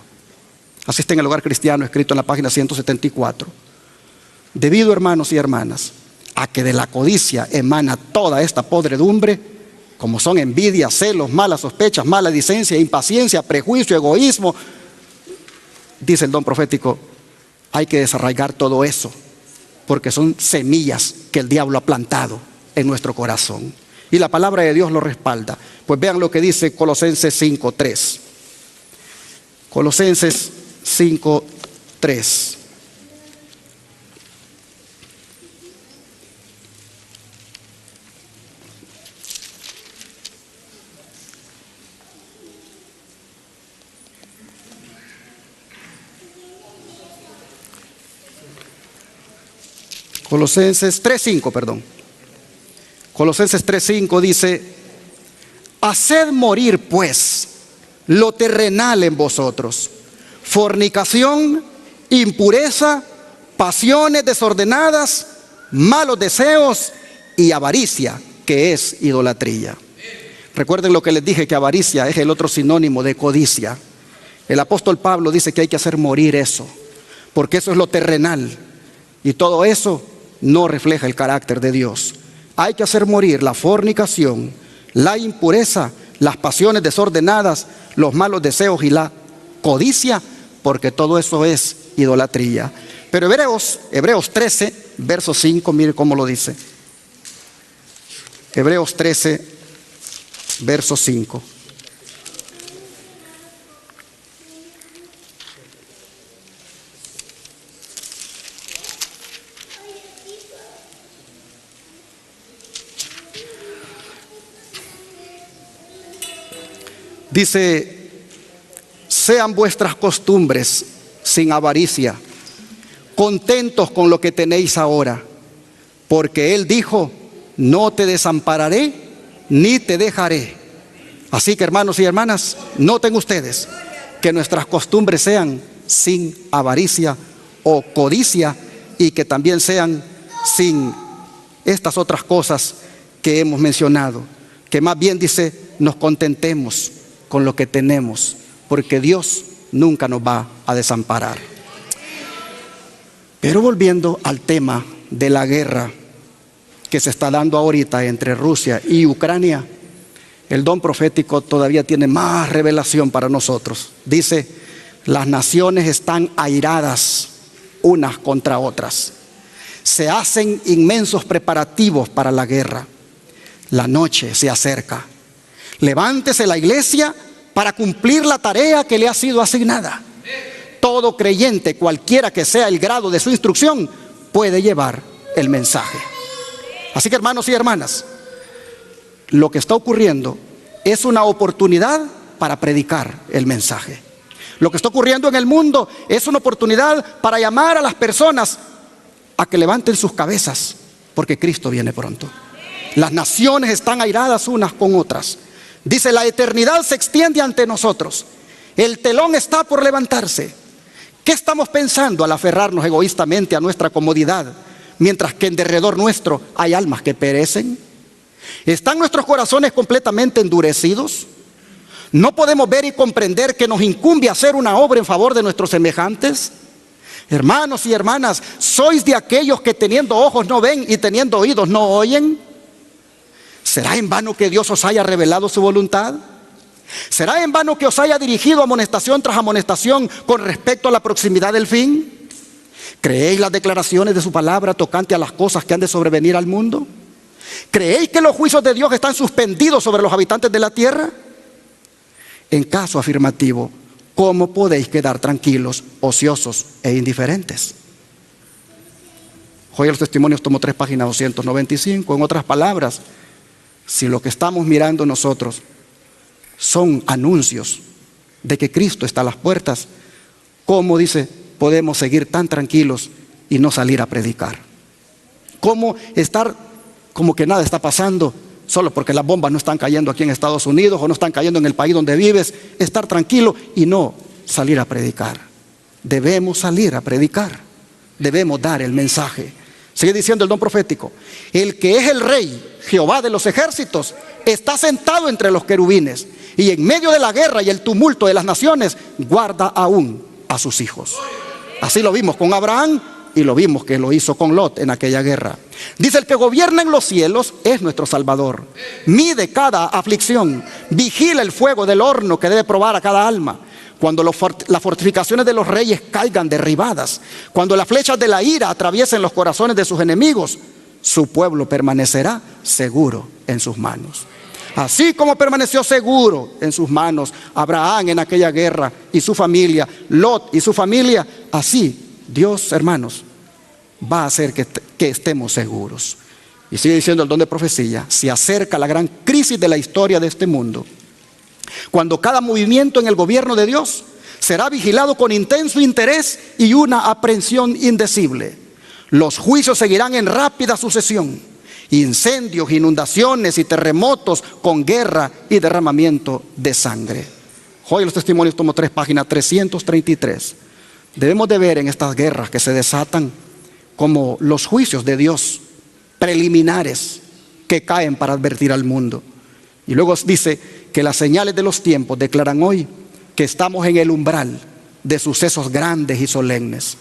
Así está en el Hogar Cristiano, escrito en la página 174. Debido, hermanos y hermanas, a que de la codicia emana toda esta podredumbre, como son envidia, celos, malas sospechas, maledicencia, impaciencia, prejuicio, egoísmo, dice el don profético, hay que desarraigar todo eso, porque son semillas que el diablo ha plantado en nuestro corazón. Y la palabra de Dios lo respalda. Pues vean lo que dice Colosenses 5:3. Colosenses 5:3. Colosenses 3:5, perdón. Colosenses 3:5 dice: haced morir pues lo terrenal en vosotros: fornicación, impureza, pasiones desordenadas, malos deseos y avaricia, que es idolatría. Recuerden lo que les dije, que avaricia es el otro sinónimo de codicia. El apóstol Pablo dice que hay que hacer morir eso, porque eso es lo terrenal, y todo eso no refleja el carácter de Dios. Hay que hacer morir la fornicación, la impureza, las pasiones desordenadas, los malos deseos y la codicia, porque todo eso es idolatría. Pero Hebreos 13, verso 5, mire cómo lo dice. Hebreos 13, verso 5. Dice: sean vuestras costumbres sin avaricia, contentos con lo que tenéis ahora, porque Él dijo: no te desampararé ni te dejaré. Así que, hermanos y hermanas, noten ustedes que nuestras costumbres sean sin avaricia o codicia, y que también sean sin estas otras cosas que hemos mencionado. Que más bien dice: nos contentemos con lo que tenemos, porque Dios nunca nos va a desamparar. Pero volviendo al tema de la guerra que se está dando ahorita entre Rusia y Ucrania, el don profético todavía tiene más revelación para nosotros. Dice: las naciones están airadas unas contra otras, se hacen inmensos preparativos para la guerra. La noche se acerca. Levántese la iglesia para cumplir la tarea que le ha sido asignada. Todo creyente, cualquiera que sea el grado de su instrucción, puede llevar el mensaje. Así que, hermanos y hermanas, lo que está ocurriendo es una oportunidad para predicar el mensaje. Lo que está ocurriendo en el mundo es una oportunidad para llamar a las personas a que levanten sus cabezas, porque Cristo viene pronto. Las naciones están airadas unas con otras. Dice: la eternidad se extiende ante nosotros. El telón está por levantarse. ¿Qué estamos pensando al aferrarnos egoístamente a nuestra comodidad, mientras que en derredor nuestro hay almas que perecen? ¿Están nuestros corazones completamente endurecidos? ¿No podemos ver y comprender que nos incumbe hacer una obra en favor de nuestros semejantes? Hermanos y hermanas, ¿sois de aquellos que teniendo ojos no ven y teniendo oídos no oyen? ¿Será en vano que Dios os haya revelado su voluntad? ¿Será en vano que os haya dirigido amonestación tras amonestación con respecto a la proximidad del fin? ¿Creéis las declaraciones de su palabra tocante a las cosas que han de sobrevenir al mundo? ¿Creéis que los juicios de Dios están suspendidos sobre los habitantes de la tierra? En caso afirmativo, ¿cómo podéis quedar tranquilos, ociosos e indiferentes? Joya de los Testimonios, tomo 3, página 295. En otras palabras, si lo que estamos mirando nosotros son anuncios de que Cristo está a las puertas, ¿cómo, dice, podemos seguir tan tranquilos y no salir a predicar? ¿Cómo estar como que nada está pasando solo porque las bombas no están cayendo aquí en Estados Unidos o no están cayendo en el país donde vives? Estar tranquilo y no salir a predicar. Debemos salir a predicar, debemos dar el mensaje. Sigue diciendo el don profético: el que es el rey, Jehová de los ejércitos, está sentado entre los querubines, y en medio de la guerra y el tumulto de las naciones guarda aún a sus hijos. Así lo vimos con Abraham y lo vimos que lo hizo con Lot en aquella guerra. Dice: el que gobierna en los cielos es nuestro Salvador. Mide cada aflicción, vigila el fuego del horno que debe probar a cada alma. Cuando las fortificaciones de los reyes caigan derribadas, cuando las flechas de la ira atraviesen los corazones de sus enemigos, su pueblo permanecerá seguro en sus manos. Así como permaneció seguro en sus manos Abraham en aquella guerra y su familia, Lot y su familia, así Dios, hermanos, va a hacer que estemos seguros. Y sigue diciendo el don de profecía: se acerca la gran crisis de la historia de este mundo, cuando cada movimiento en el gobierno de Dios será vigilado con intenso interés y una aprehensión indecible. Los juicios seguirán en rápida sucesión. Incendios, inundaciones y terremotos con guerra y derramamiento de sangre. Hoy los testimonios, tomo 3, página 333. Debemos de ver en estas guerras que se desatan como los juicios de Dios preliminares que caen para advertir al mundo. Y luego dice que las señales de los tiempos declaran hoy que estamos en el umbral de sucesos grandes y solemnes.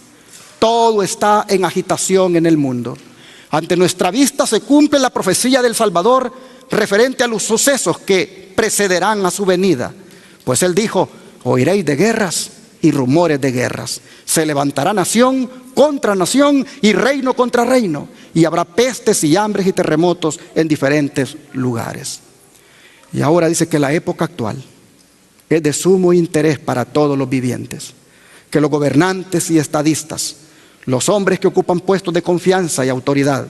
Todo está en agitación en el mundo. Ante nuestra vista se cumple la profecía del Salvador referente a los sucesos que precederán a su venida. Pues Él dijo: oiréis de guerras y rumores de guerras. Se levantará nación contra nación y reino contra reino. Y habrá pestes y hambres y terremotos en diferentes lugares. Y ahora dice que la época actual es de sumo interés para todos los vivientes. Que los gobernantes y estadistas, los hombres que ocupan puestos de confianza y autoridad,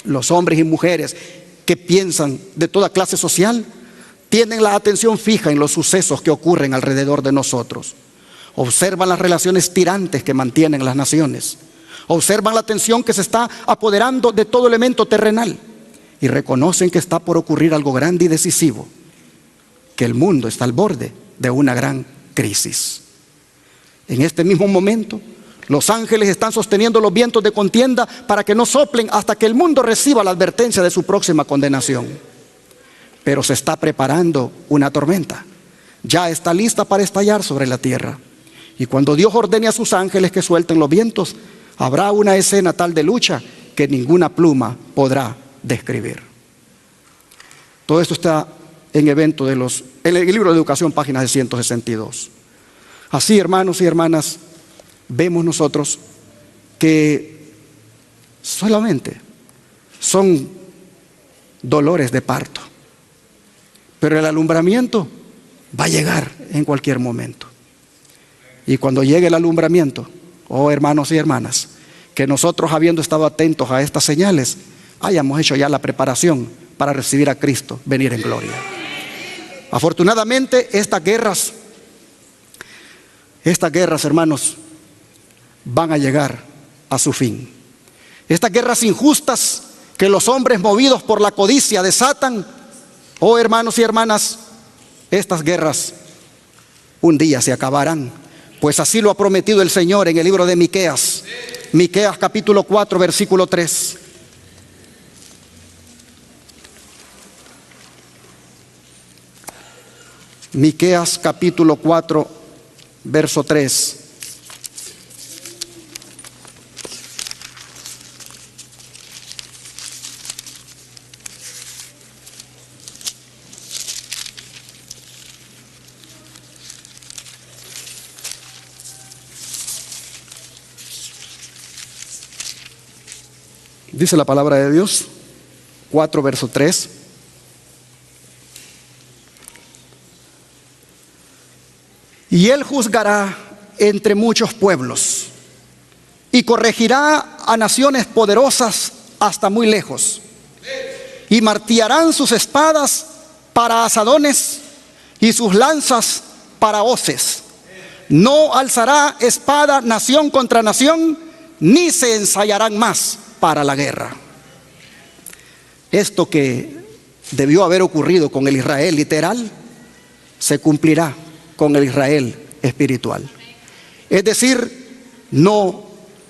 los hombres y mujeres que piensan de toda clase social, tienen la atención fija en los sucesos que ocurren alrededor de nosotros. Observan las relaciones tirantes que mantienen las naciones. Observan la tensión que se está apoderando de todo elemento terrenal. Y reconocen que está por ocurrir algo grande y decisivo. Que el mundo está al borde de una gran crisis. En este mismo momento, los ángeles están sosteniendo los vientos de contienda para que no soplen hasta que el mundo reciba la advertencia de su próxima condenación. Pero se está preparando una tormenta. Ya está lista para estallar sobre la tierra. Y cuando Dios ordene a sus ángeles que suelten los vientos, habrá una escena tal de lucha que ninguna pluma podrá describir. Todo esto está en en el libro de Educación, página de 162. Así, hermanos y hermanas, vemos nosotros que solamente son dolores de parto, pero el alumbramiento va a llegar en cualquier momento. Y cuando llegue el alumbramiento, oh hermanos y hermanas, que nosotros, habiendo estado atentos a estas señales, hayamos hecho ya la preparación para recibir a Cristo venir en gloria. Afortunadamente, estas guerras, hermanos, van a llegar a su fin. Estas guerras injustas que los hombres movidos por la codicia desatan, oh hermanos y hermanas, estas guerras un día se acabarán, pues así lo ha prometido el Señor en el libro de Miqueas. Miqueas capítulo 4, versículo 3. Miqueas capítulo 4, verso 3. Dice la palabra de Dios, 4, verso 3. Y Él juzgará entre muchos pueblos y corregirá a naciones poderosas hasta muy lejos. Y martillarán sus espadas para asadones y sus lanzas para hoces. No alzará espada nación contra nación, ni se ensayarán más para la guerra. Esto que debió haber ocurrido con el Israel literal, se cumplirá con el Israel espiritual. Es decir, no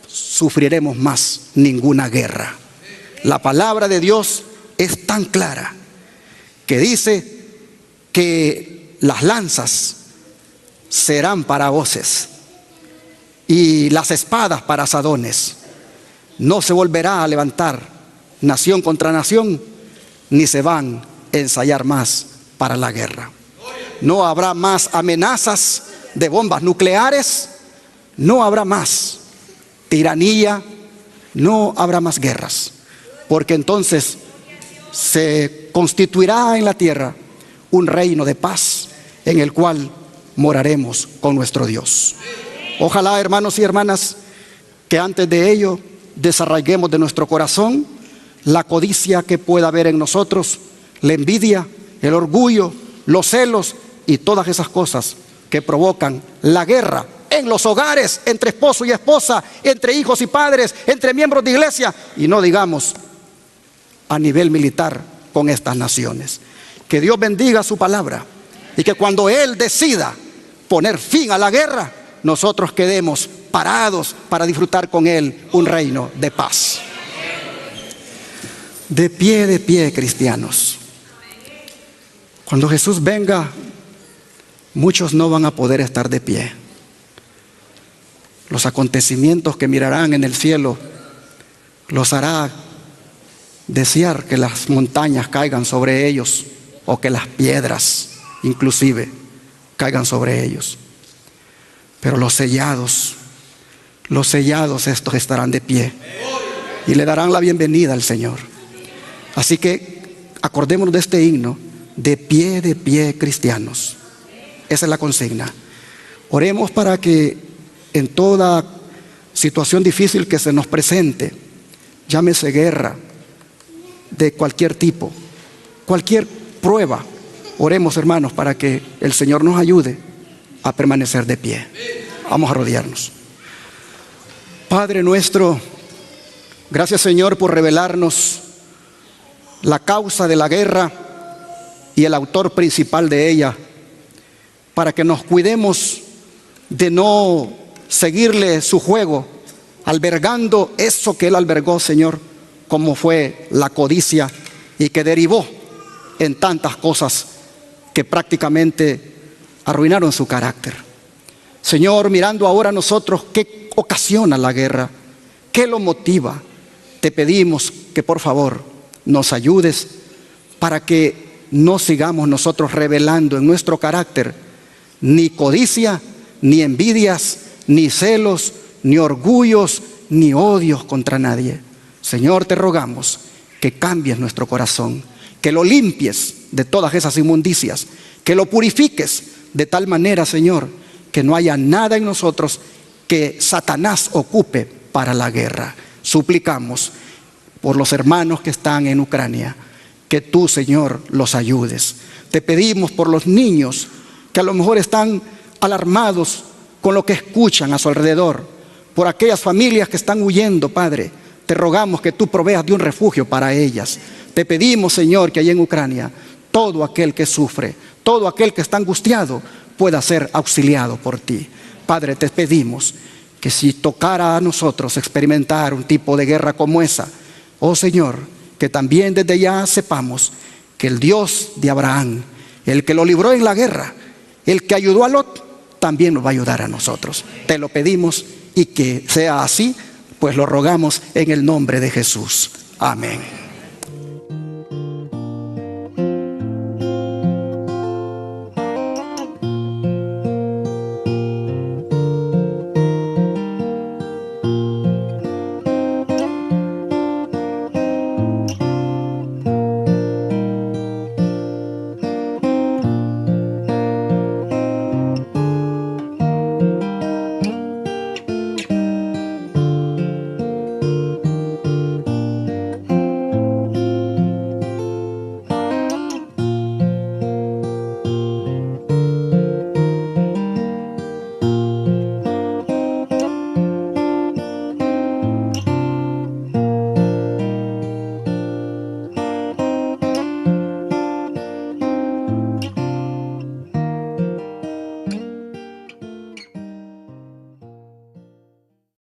sufriremos más ninguna guerra. La palabra de Dios es tan clara que dice que las lanzas serán para hoces y las espadas para asadones. No se volverá a levantar nación contra nación, ni se van a ensayar más para la guerra. No habrá más amenazas de bombas nucleares, no habrá más tiranía, no habrá más guerras, porque entonces se constituirá en la tierra un reino de paz en el cual moraremos con nuestro Dios. Ojalá, hermanos y hermanas, que antes de ello desarraiguemos de nuestro corazón la codicia que pueda haber en nosotros, la envidia, el orgullo, los celos y todas esas cosas que provocan la guerra en en los hogares, entre esposo y esposa, entre hijos y padres, entre miembros de iglesia, y no digamos a nivel militar con estas naciones. Que Dios bendiga su palabra y que cuando Él decida poner fin a la guerra, nosotros quedemos parados para disfrutar con Él un reino de paz. De pie, cristianos. Cuando Jesús venga, muchos no van a poder estar de pie. Los acontecimientos que mirarán en el cielo los hará desear que las montañas caigan sobre ellos, o que las piedras inclusive caigan sobre ellos. Pero los sellados estos estarán de pie y le darán la bienvenida al Señor. Así que acordémonos de este himno: de pie, cristianos. Esa es la consigna. Oremos para que en toda situación difícil que se nos presente, llámese guerra de cualquier tipo, cualquier prueba, oremos, hermanos, para que el Señor nos ayude a permanecer de pie. Vamos a arrodillarnos. Padre nuestro, gracias, Señor, por revelarnos la causa de la guerra y el autor principal de ella, para que nos cuidemos de no seguirle su juego, albergando eso que Él albergó, Señor, como fue la codicia, y que derivó en tantas cosas que prácticamente arruinaron su carácter. Señor, mirando ahora a nosotros, ¿qué ocasiona la guerra? ¿Qué lo motiva? Te pedimos que por favor nos ayudes para que no sigamos nosotros revelando en nuestro carácter ni codicia, ni envidias, ni celos, ni orgullos, ni odios contra nadie. Señor, te rogamos que cambies nuestro corazón, que lo limpies de todas esas inmundicias, que lo purifiques de tal manera, Señor, que no haya nada en nosotros que Satanás ocupe para la guerra. Suplicamos por los hermanos que están en Ucrania, que tú, Señor, los ayudes. Te pedimos por los niños que a lo mejor están alarmados con lo que escuchan a su alrededor, por aquellas familias que están huyendo, Padre. Te rogamos que tú proveas de un refugio para ellas. Te pedimos, Señor, que allí en Ucrania todo aquel que sufre, todo aquel que está angustiado, pueda ser auxiliado por ti. Padre, te pedimos que si tocara a nosotros experimentar un tipo de guerra como esa, oh Señor, que también desde ya sepamos que el Dios de Abraham, el que lo libró en la guerra, el que ayudó a Lot, también nos va a ayudar a nosotros. Te lo pedimos, y que sea así, pues lo rogamos en el nombre de Jesús. Amén.